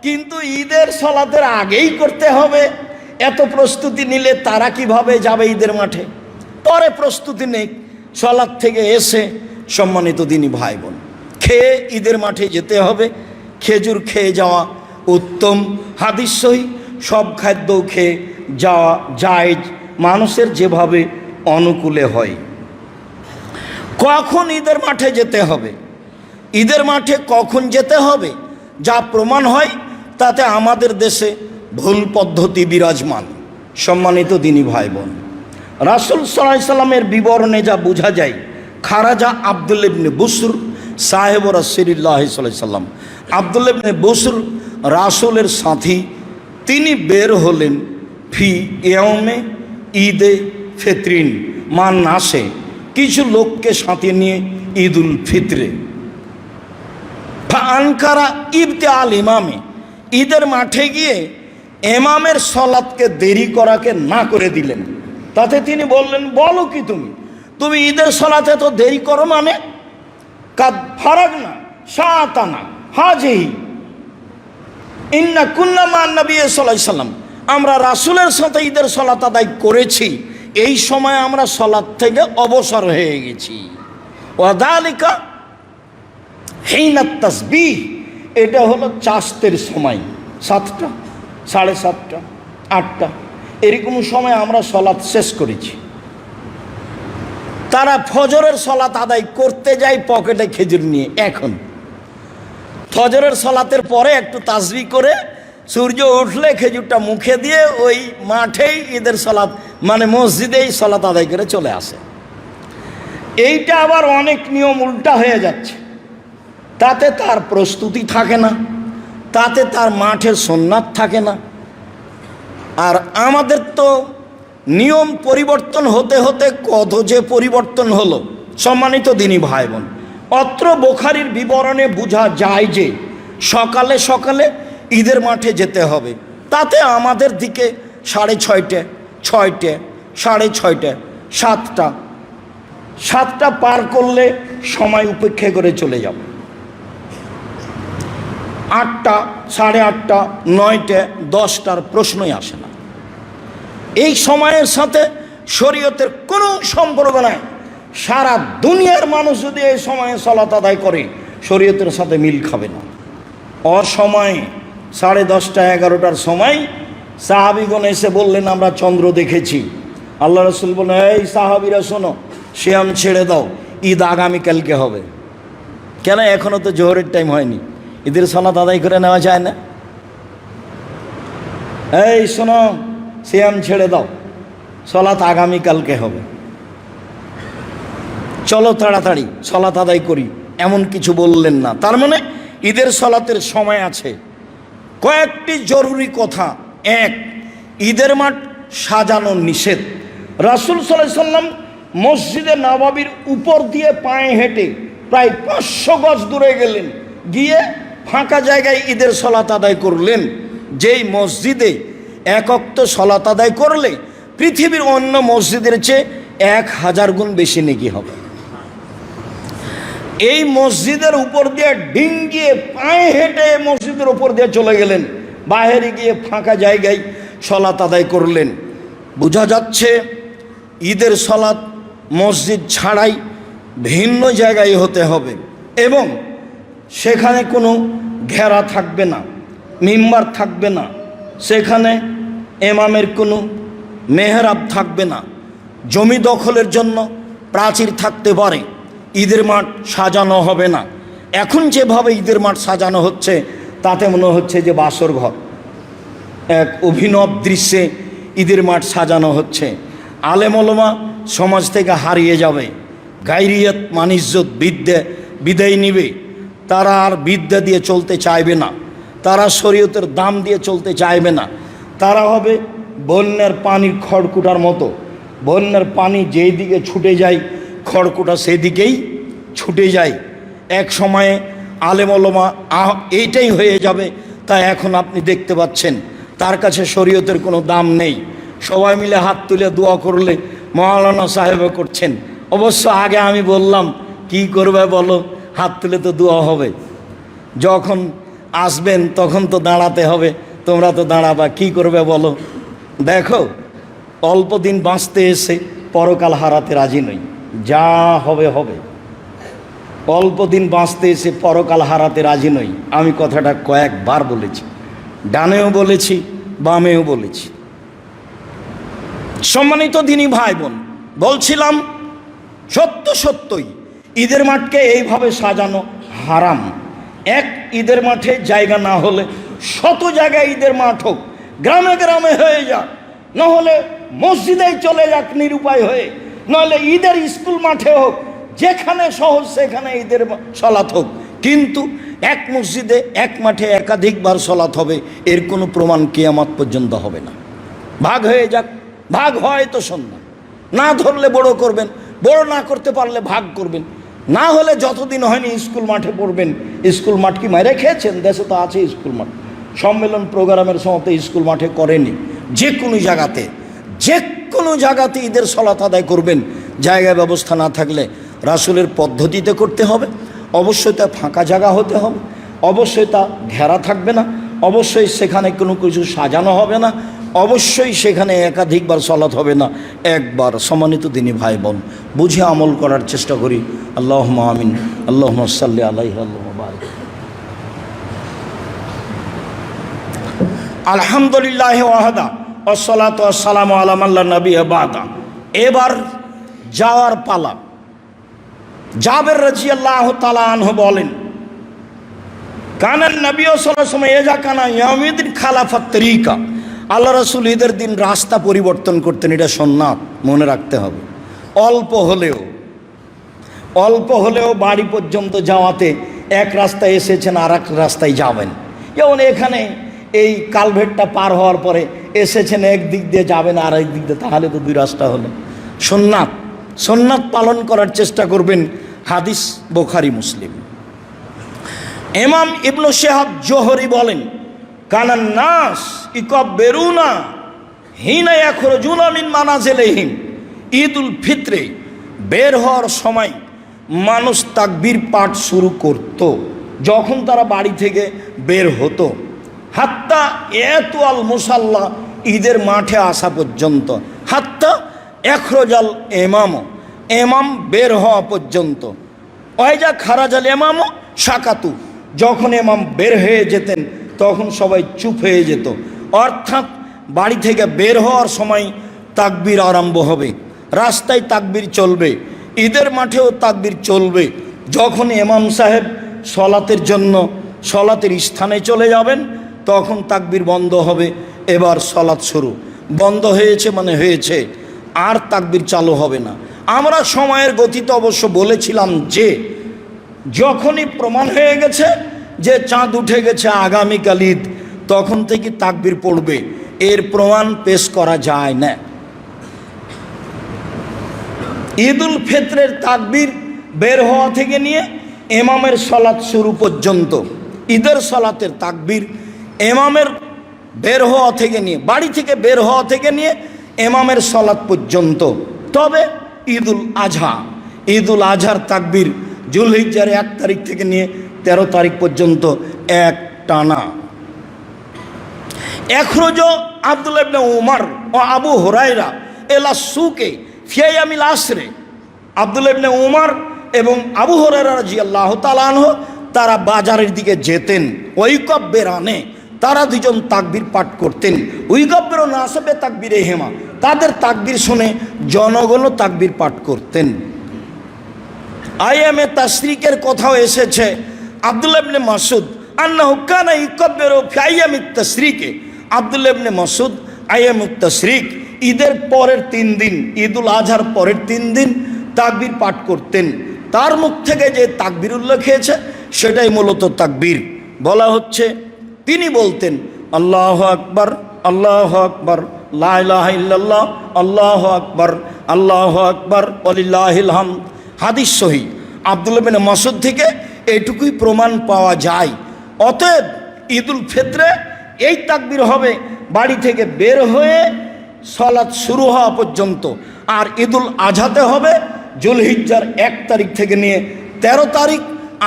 কিন্তু ঈদের সলাতের আগেই করতে হবে। এত প্রস্তুতি নিলে তারা কিভাবে যাবে ঈদের মাঠে? পরে প্রস্তুতি নেই, সলাত থেকে এসে সম্মানিত দিনী ভাই বোন খেয়ে ঈদের মাঠে যেতে হবে। খেজুর খেয়ে যাওয়া উত্তম, হাদিস সহি। সব খাদ্য খেয়ে যাওয়া জায়েজ, মানুষের যেভাবে অনুকূলে হয়। কখন ঈদের মাঠে যেতে হবে, ঈদের মাঠে কখন যেতে হবে, যা প্রমাণ হয় তাতে আমাদের দেশে ভুল পদ্ধতি বিরাজমান। সম্মানিত দিনী ভাই বোন, রাসূল সাল্লাল্লাহু আলাইহি সাল্লামের বিবরণে যা বোঝা যায়, খারাজা আব্দুল্লাহ ইবনে বুসর সাহেব রাসূলুল্লাহ সাল্লাল্লাহু আলাইহি সাল্লাম, আব্দুল্লাহ ইবনে বুসর রাসূলের সাথী, তিনি বের হলেন ফি ইয়াউমে ঈদে ফিতরিন মান আসে, কিছু লোককে সাথে নিয়ে ঈদুল ফিতরে। আনকারা ইবতে আল ইমামে, ঈদের মাঠে গিয়ে ইমামের সলাতকে দেরি করাকে না করে দিলেন। তাতে তিনি বললেন, বলো কি তুমি ঈদের সলাতে তো দেরি করো, মানে কাদ ফারাগনা সাতানা হাজিহি ইন্না কুন্না মা নবী সাল্লাল্লাহু আলাইহি সাল্লাম, আমরা রাসূলের সাথে ঈদের সলাত আদায় করেছি, এই সময় আমরা সলাত থেকে অবসর হয়ে গেছি। ওয়াদালিকা হিনাত তাসবিহ, এটা হলো চাস্তের সময়, 7টা, 7:30, 8টা, এরকম সময় আমরা সলাত শেষ করেছি। তারা ফজরের সলাত আদায় করতে যায় পকেটে খেজুর নিয়ে। এখন ফজরের সলাতের পরে একটু তাসবিহ করে সূর্য উঠলে খেজুরটা মুখে দিয়ে ওই মাঠেই ঈদের সলাত মানে মসজিদেই সলাত আদায় করে চলে আসে। এইটা আবার অনেক নিয়ম উল্টা হয়ে যাচ্ছে। তাতে তার প্রস্তুতি থাকে না, তাতে তার মাঠের সুন্নাত থাকে না। আর আমাদের তো নিয়ম পরিবর্তন হতে হতে কত যে পরিবর্তন হলো। সম্মানিত দিনী ভাই বোন, অত্র বুখারীর বিবরণে বোঝা যায় যে সকালে সকালে ঈদের মাঠে যেতে হবে। তাতে আমাদের দিকে 6:30, 6টে, 6:30, 7টা, 7টা পার করলে সময় উপেক্ষা করে চলে যাব। 8টা, 8:30, 9টে, 10টার প্রশ্নই আসে না। এই সময়ের সাথে শরীয়তের কোনো সম্পর্ক নাই। সারা দুনিয়ার মানুষ যদি এই সময়ে সালাত আদায় করে শরীয়তের সাথে মিল খাবে না। অসময়ে 10:30, 11টার সময় সাহাবীগণ এসে বললেন আমরা চন্দ্র দেখেছি। আল্লাহ রাসূল বলেন, এই সাহাবীরা শোনো, সিয়াম ছেড়ে দাও, ঈদ আগামীকালকে হবে। কেন? এখনও তো জোহরের টাইম হয়নি, ঈদের সালাত আদায় করে নেওয়া যায় না? এই শোনো, সিয়াম ছেড়ে দাও, সালাত আগামীকালকে হবে, চলো তাড়াতাড়ি সালাত আদায় করি, এমন কিছু বললেন না। তার মানে ঈদের সালাতের সময় আছে। কয়েকটি জরুরি কথা। এক, ঈদের মাঠ সাজানো নিষেধ। রাসূল সাল্লাল্লাহু আলাইহি সাল্লাম মসজিদে নববীর উপর দিয়ে পায়ে হেঁটে প্রায় 500 গজ দূরে গেলেন, গিয়ে ফাঁকা জায়গায় ঈদের সালাত আদায় করলেন। যেই মসজিদে এক ওয়াক্ত সালাত আদায় করলে পৃথিবীর অন্য মসজিদের চেয়ে 1000 গুণ বেশি নেকি হবে। এই মসজিদের উপর দিয়ে ডিঙ্গিয়ে পায়ে হেঁটে মসজিদের উপর দিয়ে চলে গেলেন, বাইরে গিয়ে ফাঁকা জায়গায় সালাত আদায় করলেন। বোঝা যাচ্ছে ঈদের সালাত মসজিদ ছাড়াই ভিন্ন জায়গায় হতে হবে এবং সেখানে কোনো ঘেরা থাকবে না, মিম্বার থাকবে না, সেখানে ইমামের কোনো মেহরাব থাকবে না, জমি দখলের জন্য প্রাচীর থাকতে পারে, ঈদের মাঠ সাজানো হবে না। এখন যেভাবে ঈদের মাঠ সাজানো হচ্ছে তাতে মনে হচ্ছে যে বাসর ঘর। এক অভিনব দৃশ্যে ঈদের মাঠ সাজানো হচ্ছে। আলেম ওলামা সমাজ থেকে হারিয়ে যাবে, গায়রিয়ত মানিজ্যত বিদায় নিবে। তারা আর বিদ্যা দিয়ে চলতে চাইবে না, তারা শরীয়তের দাম দিয়ে চলতে চাইবে না। তারা হবে বন্যার পানির খড়কুটার মতো। বন্যার পানি যেই দিকে ছুটে যায় খড়কুটা সেদিকেই ছুটে যায়। এক সময়ে আলেম ওলামা এইটাই হয়ে যাবে। তাই এখন আপনি দেখতে পাচ্ছেন তার কাছে শরীয়তের কোনো দাম নেই। সবাই মিলে হাত তুলে দোয়া করলে মাওলানা সাহেব করছেন। অবশ্য আগে আমি বললাম কি করবে বলো, হাত তুলে তো দোয়া হবে। যখন আসবেন তখন তো দাঁড়াতে হবে, তোমরা তো দাঁড়াবা, কি করবে বলো? দেখো, অল্প দিন বাঁচতে এসে পরকাল হারাতে রাজি নই। যা হবে হবে। অল্প দিন বাঁচতে এসে পরকাল হারাতে রাজি নই। আমি কথাটা কয়েকবার বলেছি, ডানেও বলেছি, বামেও বলেছি। সম্মানিত দিনী ভাই বোন, বলছিলাম সত্যই ঈদের মাঠকে এইভাবে সাজানো হারাম। এক, ঈদের মাঠে জায়গা না হলে শত জায়গায় ঈদের মাঠ হোক, গ্রামে গ্রামে হয়ে যাক, নহলে মসজিদেই চলে যাক নিরুপায় হয়ে, নাহলে ঈদের স্কুল মাঠে হোক, যেখানে সহজ সেখানে ঈদের সালাত হোক। কিন্তু এক মসজিদে এক মাঠে একাধিকবার সালাত হবে এর কোনো প্রমাণ কিয়ামত পর্যন্ত হবে না। ভাগ হয়ে যাক, ভাগ হয় তো সন্ধ্যা, না ধরলে বড় করবেন, বড় না করতে পারলে ভাগ করবেন, না হলে যতদিন হয়নি স্কুল মাঠে পড়বেন। স্কুল মাঠ কি মাইরে খেয়েছেন? দেশে তো আছে স্কুল মাঠ। সম্মেলন প্রোগ্রামের সময় তো স্কুল মাঠে করেনি। যে কোনো জায়গাতে ঈদের সালাত আদায় করবেন, জায়গা ব্যবস্থা না থাকলে রাসূলের পদ্ধতিতে করতে হবে। অবশ্যই তা ফাঁকা জায়গা হতে হবে, অবশ্যই তা ঘেরা থাকবে না, অবশ্যই সেখানে কোনো কিছু সাজানো হবে না, অবশ্যই সেখানে একাধিকবার সালাত হবে না, একবার। সম্মানিত দিনী ভাই বোন, বুঝে আমল করার চেষ্টা করি। আল্লাহুম্মা আমিন। আল্লাহুম্মা সাল্লি আলাইহি আল্লাহুম্মা বারিক। আলহামদুলিল্লাহি ওয়াহদা ওয়াসসালাতু ওয়াসসালামু আলা মান লা নাবিয়্যা বা'দা। এবার যাওয়ার পালা। জাবের রাদিয়াল্লাহু তাআলা আনহু বলেন, কানান নবী সাল্লাল্লাহু আলাইহি ওয়াসাল্লাম এজা কানা ইয়াউমিদ্দিন খালাফাত তরিকা, আল্লাহ রাসূল ঈদের দিন রাস্তা পরিবর্তন করতেন। এটা সুন্নাত, মনে রাখতে হবে। অল্প হলেও বাড়ি পর্যন্ত যাওয়াতে এক রাস্তায় এসেছেন আর এক রাস্তায় যাবেন। যেমন এখানে এই কালভেটটা পার হওয়ার পরে এসেছেন এক দিক দিয়ে, যাবেন আর এক দিক দিয়ে, তাহলে তো দুই রাস্তা হলো। সুন্নাত পালন করার চেষ্টা করবেন। হাদিস বুখারী মুসলিম। ইমাম ইবনু শিহাব জোহরি বলেন, কানান নাস ইকাব্বিরুনা হিনা ইয়াখরুজুনা মিন মানাজিলিহিম, ঈদুল ফিতরে বের হওয়ার সময় মানুষ তাকবীর পাঠ শুরু করত যখন তারা বাড়ি থেকে বের হতো, হাত্তা এতু আল মুসাল্লা, ঈদের মাঠে আসা পর্যন্ত, হাত্তা এখরজাল এমাম বের হওয়া পর্যন্ত, ওয়াইজা খারাজাল ইমামু সাকাতু, যখন ইমাম বের হয়ে যেতেন তখন সবাই চুপ হয়ে যেত। অর্থাৎ বাড়ি থেকে বের হওয়ার সময় তাকবীর আরম্ভ হবে, রাস্তায় তাকবীর চলবে, ঈদের মাঠেও তাকবীর চলবে। যখন ইমাম সাহেব সলাতের জন্য সলাতের স্থানে চলে যাবেন তখন তাকবীর বন্ধ হবে, এবার সলাত শুরু। বন্ধ হয়েছে মানে হয়েছে, আর তাকবীর চালু হবে না। আমরা সময়ের গতিতে অবশ্য বলেছিলাম যে যখনই প্রমাণ হয়ে গেছে যে চাঁদ উঠে গেছে আগামীকাল ঈদ, তখন থেকে তাকবীর পড়বে, এর প্রমাণ পেশ করা যায় না। ঈদুল ফিতরের তাকবীর বের হওয়া থেকে নিয়ে ইমামের সালাত শুরু পর্যন্ত, ঈদের সালাতের তাকবীর ইমামের বের হওয়া থেকে নিয়ে, বাড়ি থেকে বের হওয়া থেকে নিয়ে ইমামের সালাত পর্যন্ত। তবে ঈদুল আজহার তাকবীর যুলহিজ্জার 1 তারিখ থেকে নিয়ে 13 তারিখ পর্যন্ত এক টানা। এখরজ আব্দুল্লাহ ইবনে উমর ও আবু হুরায়রা এলা সুকে ফিয়ামিল আসরে, আব্দুল্লাহ ইবনে উমর এবং আবু হুরায়রা রাদিয়াল্লাহু তাআলা আনহু তারা বাজারের দিকে যেতেন। ওয়াইকাব্বিরানে, তারা দুজন তাকবীর পাঠ করতেন। ওয়াইকাব্বিরু নাসবে তাকবীরে হেমা, তাদের তাকবীর শুনে জনগণও তাকবীর পাঠ করতেন। আইয়ামে তাশরিকের কথাও এসেছে। আব্দুল্লাহ ইবনে মাসউদ আন্নাহু কানা ইকাব্বিরু ফি আইয়ামিত তাশরিকে, আব্দুল্লাহ ইবনে মাসউদ আইয়ামুত তাশরিক, ঈদের পরের 3 দিন, ঈদুল আজহার পরের 3 দিন তাকবীর পাঠ করতেন। তার মুখ থেকে যে তাকবীর উল্লেখ হয়েছে সেটাই মূলত তাকবীর। বলা হচ্ছে তিনি বলতেন আল্লাহু আকবার, আল্লাহু আকবার, লা ইলাহা ইল্লাল্লাহ, আল্লাহু আকবার, আল্লাহু আকবার, ওয়ালিল্লাহিল হামদ। হাদিস সহিহ। আব্দুল্লাহ ইবনে মাসউদ থেকে এইটুকুই প্রমাণ পাওয়া যায়। অতএব ঈদুল ফিতরে এই তাকবীর হবে বাড়ি থেকে বের হয়ে সালাত শুরু হওয়া পর্যন্ত, আর ঈদুল আজহাতে হবে যুলহিজ্জার 1 তারিখ থেকে নিয়ে 13 তারিখ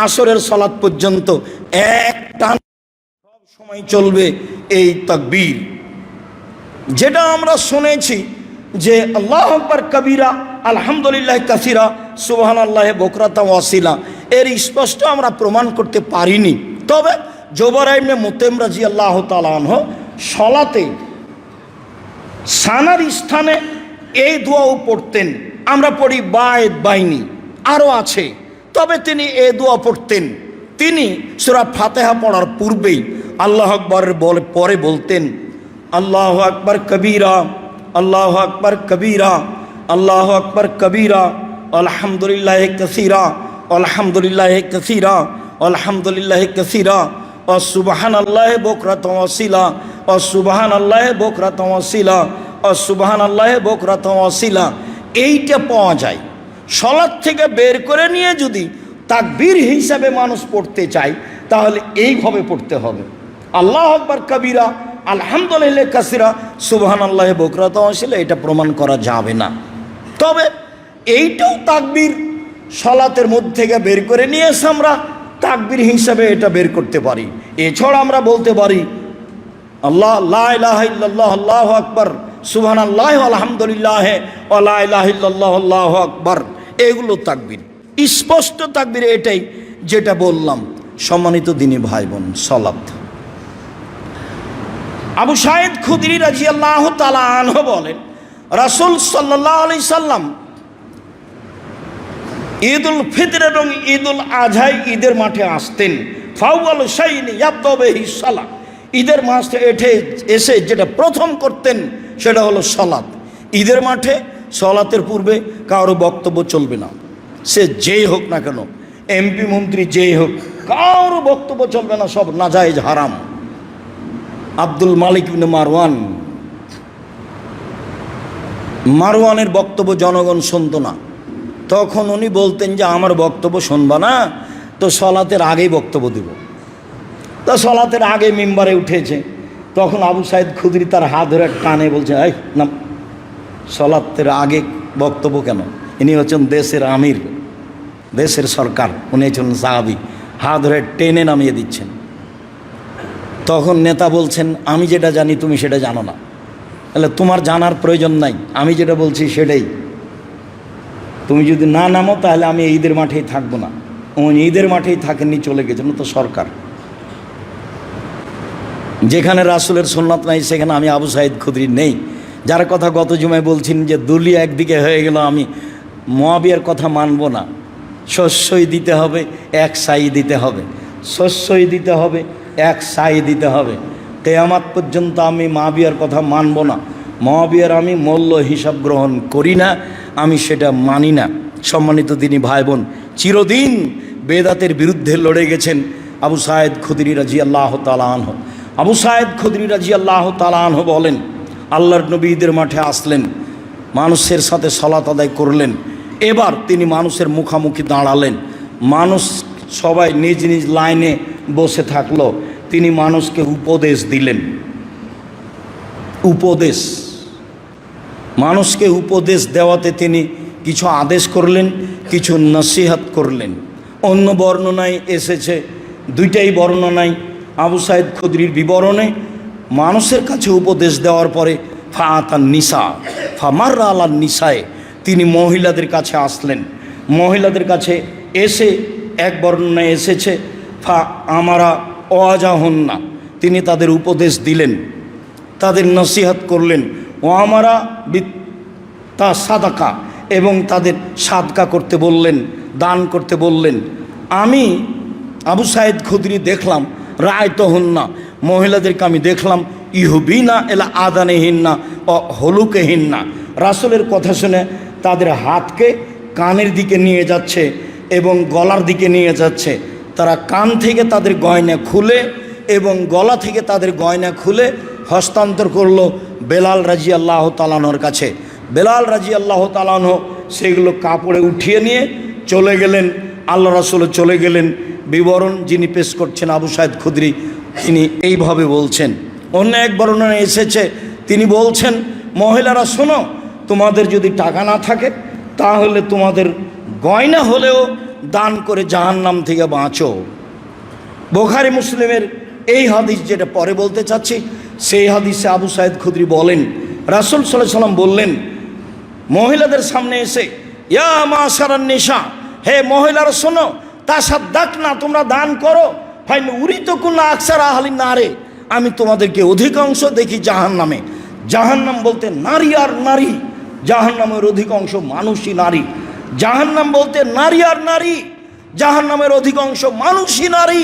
আসরের সালাত পর্যন্ত এক টান সব সময় চলবে এই তাকবীর। যেটা আমরা শুনেছি যে আল্লাহু আকবার কবীরা, আলহামদুলিল্লাহ কাসীরা, সুবহানাল্লাহি বুকরাতা ওয়া আসীলা, এর স্পষ্ট আমরা প্রমাণ করতে পারিনি। তবে জুবাইর ইবনে মুতাইম রাদিয়াল্লাহু তাআলা আনহু সালাতে সানার স্থানে এই দোয়াও পড়তেন। আমরা পড়ি বায়েদ বাইনি, আরও আছে, তবে তিনি এই দোয়া পড়তেন। তিনি সূরা ফাতিহা পড়ার পূর্বেই আল্লাহু আকবারের পরে বলতেন আল্লাহু আকবার কবীরা, আল্লাহু আকবার কবীরা, আল্লাহু আকবার কবীরা, আলহামদুলিল্লাহি কাসীরা, আলহামদুলিল্লাহি কাসীরা, আলহামদুলিল্লাহি কাসীরা, ও সুবহানাল্লাহি বুকরাতা ওয়া আসীলা, ও সুবহানাল্লাহি বুকরাতা ওয়া আসীলা, ও সুবহানাল্লাহি বুকরাতা ওয়া আসীলা। এইটা পাওয়া যায়। সালাত থেকে বের করে নিয়ে যদি তাকবীর হিসাবে মানুষ পড়তে চায় তাহলে এইভাবে পড়তে হবে, আল্লাহু আকবার কবীরা, আলহামদুলিল্লাহি কাসীরা, সুবহানাল্লাহি বুকরাতা ওয়া আসীলা। এটা প্রমাণ করা যাবে না। তবে এইটাও তাকবীর সালাতের মধ্যে থেকে বের করে নিয়ে এসে আমরা তাকবীর হিসাবে এটা বের করতে পারি। এছাড়া আমরা বলতে পারি আল্লাহ লা ইলাহা ইল্লাল্লাহ, আল্লাহু আকবার, সুবহানাল্লাহি ওয়া আলহামদুলিল্লাহি ওয়া লা ইলাহা ইল্লাল্লাহ, আল্লাহু আকবার। এগুলো তাকবীর, স্পষ্ট তাকবীর এটাই যেটা বললাম। সম্মানিত দ্বীনী ভাই বোন, সালাত। আবু সাঈদ খুদরি রাদিয়াল্লাহু তাআলা আনহু বলেন রাসূল সাল্লাল্লাহু আলাইহি সাল্লাম ঈদুল ফিতর এবং ঈদুল আজহায় ঈদের মাঠে আসতেন। ফাউয়াল শাইন ইয়াবদাবিহি সালাত, ঈদের মাঠে এসে যেটা প্রথম করতেন সেটা হলো সালাত। ঈদের মাঠে সালাতের পূর্বে কারো বক্তব্য চলবে না, সে যেই হোক না কেন, এমপি মন্ত্রী যেই হোক, কারো বক্তব্য চলবে না, সব নাজায়েজ হারাম। আব্দুল মালিক ইবনে মারওয়ানের বক্তব্য জনগণ শুনত না। তখন উনি বলতেন যে আমার বক্তব্য শুনবা না তো সলাতের আগেই বক্তব্য দেব। তা সলাতের আগে মিম্বারে উঠেছে, তখন আবু সাইদ খুদরি তার হাত ধরে টানে বলছে, এই না, সলাতের আগে বক্তব্য কেন? ইনি হচ্ছেন দেশের আমির, দেশের সরকার, উনি হচ্ছেন সাহাবী, হাত ধরে টেনে নামিয়ে দিচ্ছেন। তখন নেতা বলছেন, আমি যেটা জানি তুমি সেটা জানো না, তাহলে তোমার জানার প্রয়োজন নাই, আমি যেটা বলছি সেটাই, তুমি যদি না নামো তাহলে আমি ঈদের মাঠেই থাকবো না। উনি ঈদের মাঠেই থাকেননি, চলে গেছেন, তো সরকার। যেখানে রাসূলের সুন্নাত নাই সেখানে আমি আবু সাইদ খুদরি নেই। যার কথা গত জুমায় বলছেন যে দুলিয়া একদিকে হয়ে গেল, আমি মুয়াবিয়ার কথা মানব না, শস্যই দিতে হবে, এক সাই দিতে হবে, শস্যই দিতে হবে, এক সাই দিতে হবে। কিয়ামত পর্যন্ত আমি মুয়াবিয়ার কথা মানব না, মুয়াবিয়ার আমি মূল্য হিসাব গ্রহণ করি না, আমি সেটা মানি না। সম্মানিত দিনী ভাই বোন, চিরদিন বেদাতের বিরুদ্ধে লড়ে গেছেন আবু সাইদ খুদরি রাদিয়াল্লাহু তাআলা আনহু। আবু সাইদ খুদরি রাদিয়াল্লাহু তাআলা আনহু বলেন, আল্লাহর নবী ঈদের মাঠে আসলেন, মানুষের সাথে সালাত আদায় করলেন। এবার তিনি মানুষের মুখামুখি দাঁড়ালেন, মানুষ সবাই নিজ নিজ লাইনে বসে থাকলো, তিনি মানুষকে উপদেশ দিলেন। উপদেশ, মানুষকে উপদেশ দেওয়াতে তিনি কিছু আদেশ করলেন, কিছু নসিহত করলেন। অন্য বর্ণনায় এসেছে, দুইটাই বর্ণনায় আবু সাইদ খুদরির বিবরণে, মানুষের কাছে উপদেশ দেওয়ার পরে ফাআতান নিসা ফামাররা আলান নিসায়ে, তিনি মহিলাদের কাছে আসলেন। মহিলাদের কাছে এসে এক বর্ণনায় এসেছে ফা আমারা ওয়াজাহুন্না, তিনি তাদের উপদেশ দিলেন, তাদের নসিহত করলেন। ও আমারা তা সাদাকা, এবং তাদের সাদকা করতে বললেন, দান করতে বললেন। আমি আবু সাইদ খুদরি দেখলাম, রায়তহুন্না, মহিলাদেরকে আমি দেখলাম, ইহুবিনা এলা আদানেহিন্না ও হলুকেহিন্না, রাসূলের কথা শুনে তাদের হাতকে কানের দিকে নিয়ে যাচ্ছে এবং গলার দিকে নিয়ে যাচ্ছে। তারা কান থেকে তাদের গয়না খুলে এবং গলা থেকে তাদের গয়না খুলে হস্তান্তর করলো বেলাল রাদিয়াল্লাহু তাআলা আনহুর কাছে। বেলাল রাদিয়াল্লাহু তাআলা আনহু সেগুলো কাপড়ে উঠিয়ে নিয়ে চলে গেলেন, আল্লাহ রাসূল চলে গেলেন। বিবরণ যিনি পেশ করছেন আবু সাইদ খুদরি, তিনি এইভাবে বলছেন। অন্য এক বর্ণনায় এসেছে, তিনি বলছেন, মহিলারা শোনো, তোমাদের যদি টাকা না থাকে তাহলে তোমাদের গয়না হলেও দান করে জাহান্নাম থেকে বাঁচো। বুখারী মুসলিমের এই হাদিস যেটা পরে বলতে চাচ্ছি, সেই হাদিসে আবু সাইদ খুদরি বলেন, রাসূল সাল্লাল্লাহু আলাইহি ওয়াসাল্লাম বললেন মহিলাদের সামনে এসে, ইয়া মাশারান নিসা, হে মহিলারা শোনো, তাসাদ্দাক না, তোমরা দান করো, ফাইন উরিতুকুন্না আকসারা আহলিন নারে, আমি তোমাদেরকে অধিকাংশ দেখি জাহান্নামে। জাহান্নাম বলতে নারী আর নারী, জাহান্নামের অধিকাংশ মানুষই নারী। জাহান্নাম বলতে নারী আর নারী, জাহান্নামের অধিকাংশ মানুষই নারী।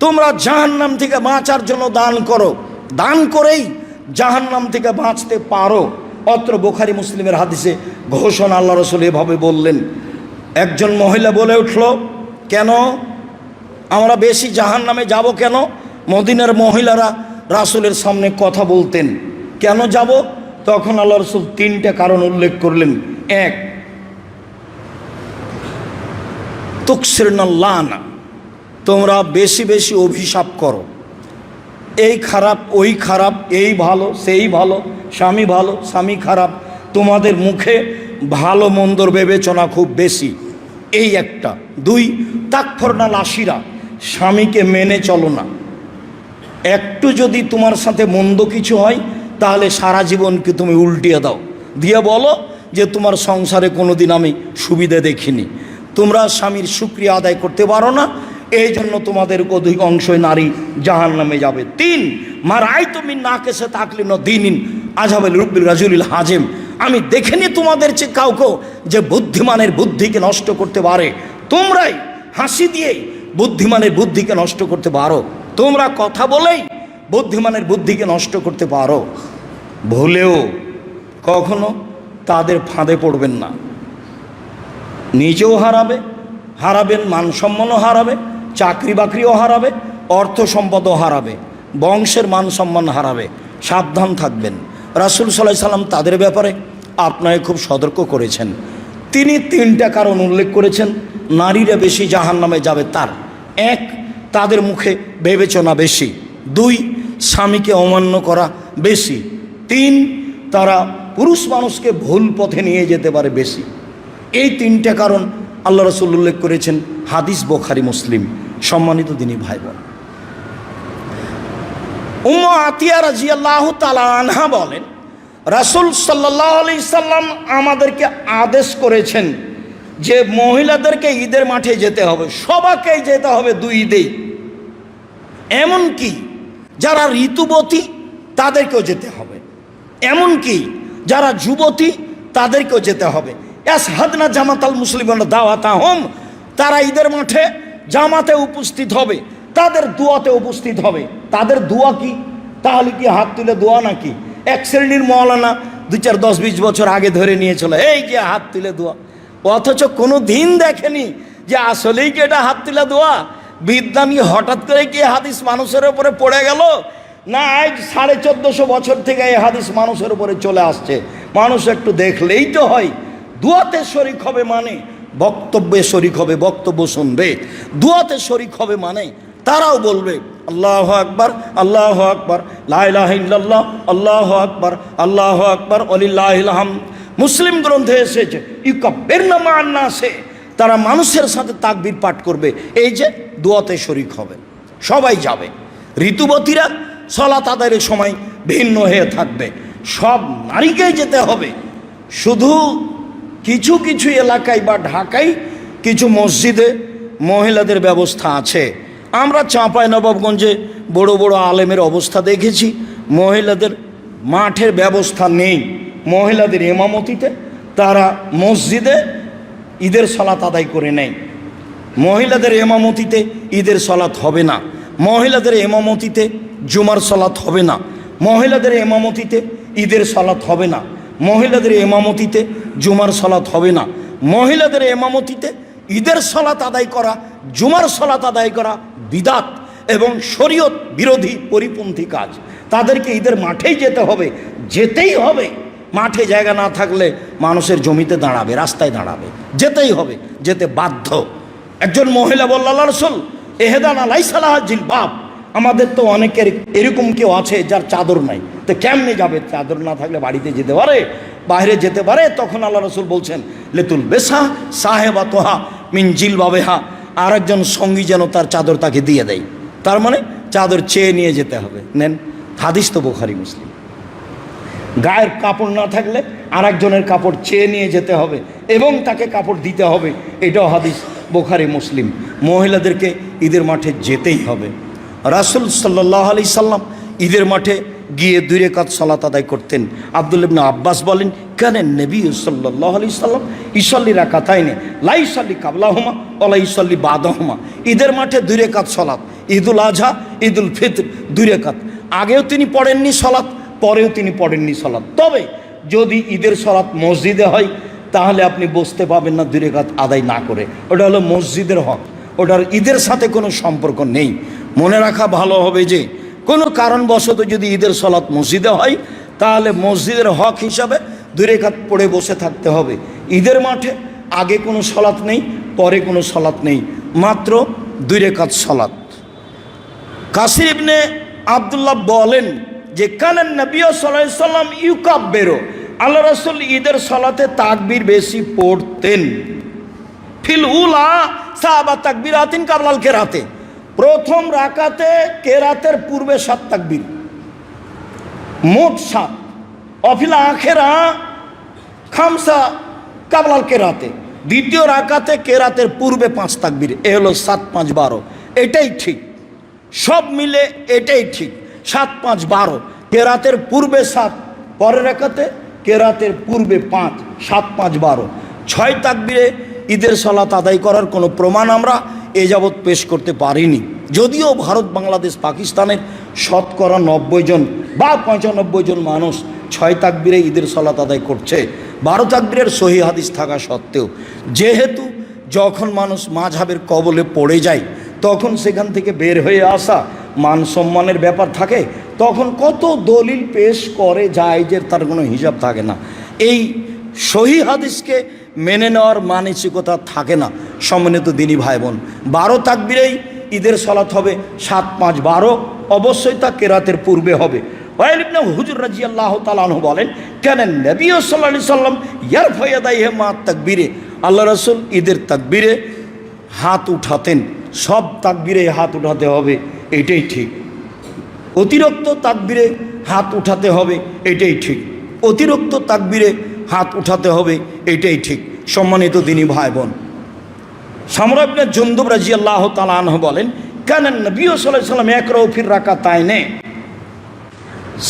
তোমরা জাহান্নাম থেকে বাঁচার জন্য দান করো, দান করেই জাহান্নাম থেকে বাঁচতে পারো। অত্র বুখারী মুসলিমের হাদিসে ঘোষণা আল্লাহ রাসূল এভাবে বললেন। একজন মহিলা বলে উঠল, কেন আমরা বেশি জাহান্নামে যাব কেন? মদিনার মহিলারা রাসূলের সামনে কথা বলতেন, কেন যাব? তখন আল্লাহ রাসূল তিনটা কারণ উল্লেখ করলেন। এক, তুকসিরনাল লানা, তোমরা বেশি বেশি অভিশাপ করো, এই খারাপ ওই খারাপ, এই ভালো সেই ভালো, স্বামী ভালো স্বামী খারাপ, তোমাদের মুখে ভালো মন্দর বিবেচনা খুব বেশি, এই একটা। দুই, তাকফুরনাল আশিরা, স্বামীকে মেনে চলো না, একটু যদি তোমার সাথে মন্দ কিছু হয় তাহলে সারা জীবনকে তুমি উল্টিয়ে দাও, দিয়ে বলো যে তোমার সংসারে কোনোদিন আমি সুবিধা দেখিনি, তোমরা স্বামীর শুকরিয়া আদায় করতে পারো না, এই জন্য তোমাদের অধিকাংশই নারী জাহান্নামে যাবে। তিন, মারাইতু মিন নাকিসা তাকলিন দিনিন আযহাবাল রুব্বিল রাজুলিল হাজেম, আমি দেখিনি তোমাদের চেয়ে কাউকে যে বুদ্ধিমানের বুদ্ধিকে নষ্ট করতে পারে। তোমরাই হাসি দিয়ে বুদ্ধিমানের বুদ্ধিকে নষ্ট করতে পারো, তোমরা কথা বলেই বুদ্ধিমানের বুদ্ধিকে নষ্ট করতে পারো। ভুলেও কখনো তাদের ফাঁদে পড়বেন না। নিজেও হারাবেন, মান সম্মানও হারাবে, চাকরি বাকরিও হারাবে, অর্থ সম্পদও হারাবে, বংশের মান সম্মান হারাবে। সাবধান থাকবেন। রাসূল সাল্লাল্লাহু আলাইহি সাল্লাম তাদের ব্যাপারে আপনাকে খুব সতর্ক করেছেন। তিনি 3টা কারণ উল্লেখ করেছেন নারীরা বেশি জাহান্নামে যাবে তার। 1, তাদের মুখে বিবেচনা বেশি। 2, স্বামীকে অমান্য করা বেশি। 3, তারা পুরুষ মানুষকে ভুল পথে নিয়ে যেতে পারে বেশি। এই 3টা কারণ আল্লাহ রাসূল উল্লেখ করেছেন। হাদিস বুখারী মুসলিম। সম্মানিত দিনী ভাই বোন, উম্মু আতিয়া রাদিয়াল্লাহু তাআলা আনহা বলেন, রাসূল সাল্লাল্লাহু আলাইহি সাল্লাম আমাদেরকে আদেশ করেছেন যে মহিলাদেরকে ঈদের মাঠে যেতে হবে, সবাইকেই যেতে হবে 2 ঈদেই। এমনকি যারা ঋতুবতী তাদেরকেও যেতে হবে, এমনকি যারা যুবতী তাদেরকেও যেতে হবে। ইয়াসহাদনা জামাতাল মুসলিমিনা দাওয়াতাহুম, তারা ঈদের মাঠে জামাতে উপস্থিত হবে, তাদের দোয়াতে উপস্থিত হবে। তাদের দোয়া কি? তাহলে কি হাত তুলে দোয়া নাকি? এক শ্রেণীর মৌলানা 2, 4, 10, 20 বছর আগে ধরে নিয়েছিল এই যে হাত তুলে দোয়া, অথচ কোনো দিন দেখেনি যে আসলেই কি এটা হাত তুলে দোয়া। বিদ্যা নিয়ে হঠাৎ করে কি হাদিস মানুষের উপরে পড়ে গেল? না, আজ 1450 বছর থেকে এই হাদিস মানুষের উপরে চলে আসছে। মানুষ একটু দেখলেই তো হয়। দোয়াতে শরিক হবে মানে বক্তব্যে শরিক হবে, বক্তব্য শুনবে। দোয়াতে শরিক হবে মানে তারাও বলবে আল্লাহু আকবার, আল্লাহু আকবার, লা ইলাহা ইল্লাল্লাহ, আল্লাহু আকবার, আল্লাহু আকবার, ওয়ালিল্লাহিল হামদ। মুসলিম গ্রন্থে এসেছে ইউকাব্বিরনা মা'আন নাসে, তারা মানুষের সাথে তাকবীর পাঠ করবে। এই যে দোয়াতে শরিক হবে, সবাই যাবে। ঋতুবতীরা সালাত আদায়ের সময় ভিন্ন হয়ে থাকবে। সব নারীকেই যেতে হবে। শুধু কিছু কিছু এলাকায় বা ঢাকায় কিছু মসজিদে মহিলাদের ব্যবস্থা আছে। আমরা চাঁপাইনবাবগঞ্জে বড় বড় আলেমের অবস্থা দেখেছি, মহিলাদের মাঠের ব্যবস্থা নেই। মহিলাদের ইমামতিতে তারা মসজিদে ঈদের সালাত আদায় করে নেয়। মহিলাদের ইমামতিতে ঈদের সালাত হবে না, মহিলাদের ইমামতিতে জুমার সালাত হবে না, মহিলাদের ইমামতিতে ঈদের সালাত হবে না, মহিলাদের ইমামতিতে জুমার সালাত হবে না। মহিলাদের ইমামতিতে ঈদের সালাত আদায় করা, জুমার সালাত আদায় করা বিদাত এবং শরীয়ত বিরোধী পরিপন্থী কাজ। তাদেরকে ঈদের মাঠেই যেতে হবে, যেতেই হবে। মাঠে জায়গা না থাকলে মানুষের জমিতে দাঁড়াবে, রাস্তায় দাঁড়াবে, যেতেই হবে, যেতে বাধ্য। একজন মহিলা বলল, আল্লাহ রাসূল এহেদানা লাইসা লাহা জিলবাব, আমাদের তো অনেকের এরকম কেউ আছে যার চাদর নাই, তো কেমনে যাবে? চাদর না থাকলে বাড়িতে যেতে পারে, বাইরে যেতে পারে। তখন আল্লাহ রাসূল বলছেন লেতুল বেসা সাহেবা তোহা মিন জিলবাবেহা, আর একজন সঙ্গী যেন তার চাদর তাকে দিয়ে দেয়। তার মানে চাদর চেয়ে নিয়ে যেতে হবে। নেন, হাদিস তো বুখারী মুসলিম। গায়ের কাপড় না থাকলে আর একজনের কাপড় চেয়ে নিয়ে যেতে হবে এবং তাকে কাপড় দিতে হবে, এটাও হাদিস বুখারী মুসলিম। মহিলাদেরকে ঈদের মাঠে যেতেই হবে। রাসূল সাল্লাল্লাহু আলাইহি সাল্লাম ঈদের মাঠে গিয়ে 2 রাকাত সালাত আদায় করতেন। আব্দুল্লাহ ইবনে আব্বাস বলেন, কানে নবী সাল্লাল্লাহু আলাইহি সাল্লাম ইসাল্লি রাকাতাইনে লা ইসাল্লি কাবলাহুমা ওয়া লা ইসাল্লি বাদাহুমা। ঈদের মাঠে 2 রাকাত সালাত, ঈদুল আজহা, ঈদুল ফিতর 2 রাকাত। আগেও তিনি পড়েননি সালাত, পরেও তিনি পড়েননি সালাত। তবে যদি ঈদের সালাত মসজিদে হয় তাহলে আপনি বুঝতে পাবেন না 2 রাকাত আদায় না করে। ওটা হলো মসজিদের হক, ওটার ঈদের সাথে কোনো সম্পর্ক নেই। মনে রাখা ভালো হবে যে কোনো কারণবশত যদি ঈদের সালাত মসজিদে হয় তাহলে মসজিদের হক হিসাবে 2 রাকাত পড়ে বসে থাকতে হবে। ঈদের মাঠে আগে কোনো সালাত নেই, পরে কোনো সালাত নেই, মাত্র 2 রাকাত সালাত। কাসির ইবনে আব্দুল্লাহ বলেন যে কানান নবী সাল্লাল্লাহু আলাইহি সাল্লাম ইউকাব্বিরু, আল্লাহ রাসূল ঈদের সালাতে তাকবীর বেশি পড়তেন। ফিল উলা সাহাবা তাকবীরাতিন কাবলাল কেরাতে, প্রথম রাকাতে কেরাতের পূর্বে 7 তাকবীর, মোট 7। অফিল আখেরা খামসা কাবলাল কেরাতে, দ্বিতীয় রাকাতে কেরাতের পূর্বে 5 তাকবীর। এ হলো 7, 5, 12। এটাই ঠিক, সব মিলে এটাই ঠিক। 7, 5, 12, কেরাতের পূর্বে 7, পরের রাকাতে কেরাতের পূর্বে 5, 7, 5, 12, 6 তাকবীরে ঈদের সালাত আদায় করার কোনো প্রমাণ আমরা এ যাবৎ পেশ করতে পারিনি। যদিও ভারত, বাংলাদেশ, পাকিস্তানের শতকরা 90 জন বা 95 জন মানুষ 6 তাকবীরে ঈদের সালাত আদায় করছে 12 তাকবীরের সহি হাদিস থাকা সত্ত্বেও। যেহেতু যখন মানুষ মাযহাবের কবলে পড়ে যায় তখন সেখান থেকে বের হয়ে আসা মান সম্মানের ব্যাপার থাকে, তখন কত দলিল পেশ করে যায় যে তার কোনো হিসাব থাকে না। এই সহি হাদিসকে মেনে নেওয়ার মানসিকতা থাকে না। সম্মানিত দিনী ভাই বোন, 12 তাকবীরেই ঈদের সালাত হবে, 7, 5, 12 অবশ্যই তা কেরাতের পূর্বে হবে। ওয়াইল ইবনে হুজুর রাদিয়াল্লাহু তাআলা আনহু বলেন, কেন নবী সাল্লাল্লাহু আলাইহি সাল্লাম ইয়ারফা ইয়াদাইহি মা তাকবীরে, আল্লাহ রাসূল ঈদের তাকবীরে হাত উঠাতেন। সব তাকবীরে হাত উঠাতে হবে, এটাই ঠিক। অতিরিক্ত তাকবীরে হাত উঠাতে হবে, এটাই ঠিক। অতিরিক্ত তাকবীরে হাত উঠাতে হবে, এটাই ঠিক। সম্মানিত দিনী ভাই বোন, সামরা ইবনে জুনদুব রাদিয়াল্লাহু তাআলা আনহু বলেন, কানা নবী সাল্লাল্লাহু আলাইহি সাল্লাম ইয়াকরাউ ফির রাকাতাইনে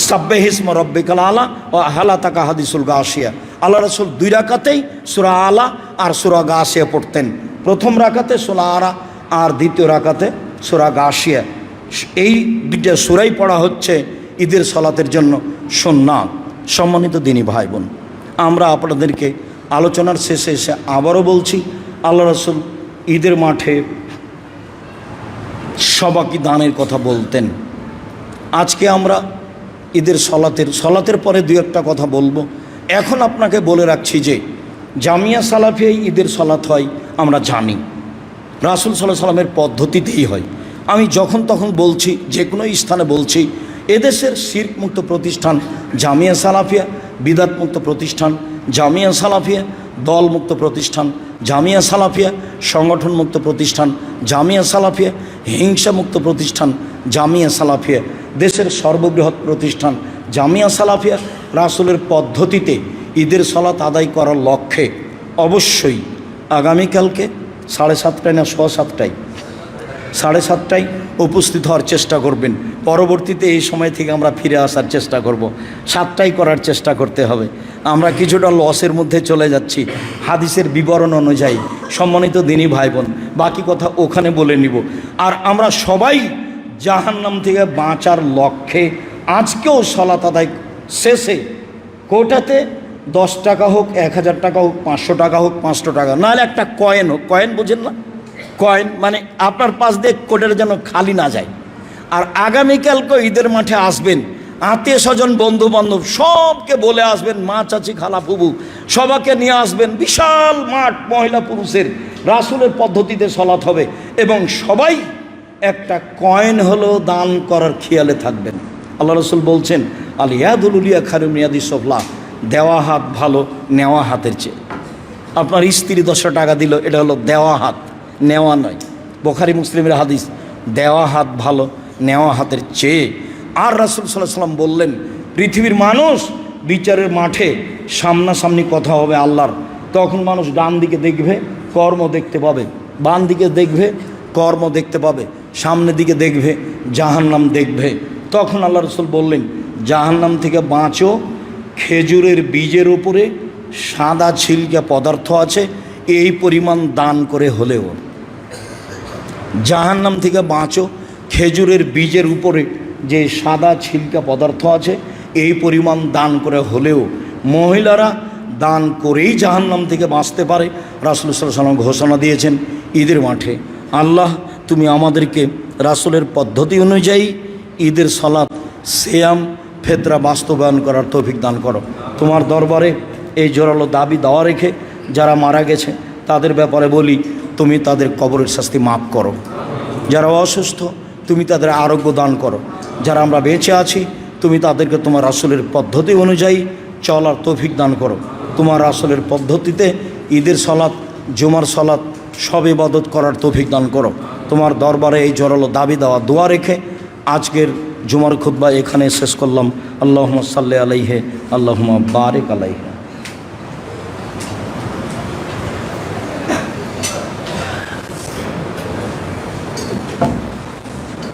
সাব্বিহ ইসমা রাব্বিকাল আলা ওয়া হালাতাকা হাদিসুল গাশিয়া। আল্লাহ রাসূল 2 রাকাতেই সূরা আলা আর সূরা গাশিয়া পড়তেন। প্রথম রাকাতে সূরা আলা আর দ্বিতীয় রাকাতে সূরা গাশিয়া। এই 2টা সূরাই পড়া হচ্ছে ঈদের সালাতের জন্য সুন্নাত। সম্মানিত দিনী ভাই বোন, আমরা আপনাদেরকে আলোচনার শেষে এসে আবারও বলছি, আল্লাহ রাসূল ঈদের মাঠে সবাকি দানের কথা বলতেন। আজকে আমরা ঈদের সলাতের পরে 2-1টা কথা বলবো। এখন আপনাকে বলে রাখছি যে জামিয়া সালাফিয়ায় ঈদের সালাত হয় আমরা জানি, রাসূল সাল্লাল্লাহু আলাইহি সাল্লামের পদ্ধতিতেই হয়। আমি যখন তখন বলছি, যে কোনো স্থানে বলছি, এদেশের শিরক মুক্ত প্রতিষ্ঠান জামিয়া সালাফিয়া, বিদআত মুক্ত প্রতিষ্ঠান জামিয়া সালাফিয়া, দল মুক্ত প্রতিষ্ঠান জামিয়া সালাফিয়া, সংগঠন মুক্ত প্রতিষ্ঠান জামিয়া সালাফিয়া, হিংসা মুক্ত প্রতিষ্ঠান জামিয়া সালাফিয়া, দেশের সর্ববৃহৎ প্রতিষ্ঠান জামিয়া সালাফিয়া রাসূলের পদ্ধতিতে ঈদের সালাত আদায় করার লক্ষ্যে অবশ্যই আগামীকালকে 7:30টায় না 7:15টায় 7:30টায় উপস্থিত হওয়ার চেষ্টা করবেন। পরবর্তীতে এই সময় থেকে আমরা ফিরে আসার চেষ্টা করব, 7টায় করার চেষ্টা করতে হবে। আমরা কিছুটা লসের মধ্যে চলে যাচ্ছি হাদিসের বিবরণ অনুযায়ী। সম্মানিত দিনী ভাই বোন, বাকি কথা ওখানে বলে নিব। আর আমরা সবাই জাহান্নাম থেকে বাঁচার লক্ষ্যে আজকেও সালাত আদায় শেষে কোটাতে 10 টাকা হোক, 1000 টাকা হোক, 500 টাকা হোক, 500 টাকা, নাহলে একটা কয়েন হোক। কয়েন বুঝেন না? কয়েন মানে আপনার পাশ দিয়ে কোটের যেন খালি না যায়। আর আগামীকালকে ঈদের মাঠে আসবেন, আত্মীয় স্বজন, বন্ধু বান্ধব সবকে বলে আসবেন, মা, চাচি, খালা, ফুবু সবাইকে নিয়ে আসবেন। বিশাল মাঠ, মহিলা পুরুষের রাসূলের পদ্ধতিতে সালাত হবে এবং সবাই একটা কয়েন হলেও দান করার খেয়ালে থাকবেন। আল্লাহ রাসূল বলছেন, আল ইয়াদুল উলিয়া খায়রুম মিন ইয়াদিস সুফলা, দেওয়া হাত ভালো নেওয়া হাতের চেয়ে। আপনার স্ত্রী 10 টাকা দিল, এটা হলো দেওয়া হাত, নেওয়া নয়। বুখারী মুসলিমের হাদিস, দেওয়া হাত ভালো নেওয়া হাতের চেয়ে। আর রাসূল সাল্লাল্লাহু আলাইহি সাল্লাম বললেন, পৃথিবীর মানুষ বিচারের মাঠে সামনাসামনি কথা হবে আল্লাহর, তখন মানুষ ডান দিকে দেখবে, কর্ম দেখতে পাবে, বাম দিকে দেখবে, কর্ম দেখতে পাবে, সামনের দিকে দেখবে, জাহান্নাম দেখবে। তখন আল্লাহ রাসূল বললেন, জাহান্নাম থেকে বাঁচো, খেজুরের বীজের উপরে সাদা ছিলকা পদার্থ আছে, এই পরিমাণ দান করে হলেও। জাহান্নাম থেকে বাঁচো, খেজুরের বীজের উপরে যে সাদা ছিলকা পদার্থ আছে, এই পরিমাণ দান করে হলেও। মহিলারা দান করেই জাহান্নাম থেকে বাঁচতে পারে। রাসূল সাল্লাল্লাহু আলাইহি ওয়াসাল্লাম ঘোষণা দিয়েছেন ঈদের মাঠে, আল্লাহ তুমি আমাদেরকে রাসূলের পদ্ধতি অনুযায়ী ঈদের সালাত, সিয়াম, ফিতরা বাস্তবায়ন করার তৌফিক দান করো। তোমার দরবারে এই জোরালো দাবি দেওয়া রেখে যারা মারা গেছে তাদের ব্যাপারে বলি, তুমি তাদের কবরের শাস্তি মাফ করো। যারা অসুস্থ তুমি তাদের আরোগ্য দান করো। যারা আমরা বেঁচে আছি তুমি তাদেরকে তোমার রাসূলের পদ্ধতি অনুযায়ী চলার তৌফিক দান করো। তোমার রাসূলের পদ্ধতিতে ঈদের সালাত, জুমার সালাত সব ইবাদত করার তৌফিক দান করো। তোমার দরবারে এই জোরালো দাবি দেওয়া দোয়া রেখে আজকের জুমার খুতবা এখানে শেষ করলাম। আল্লাহুম্মা সাল্লি আলাইহি, আল্লাহুম্মা বারিক আলাইহি।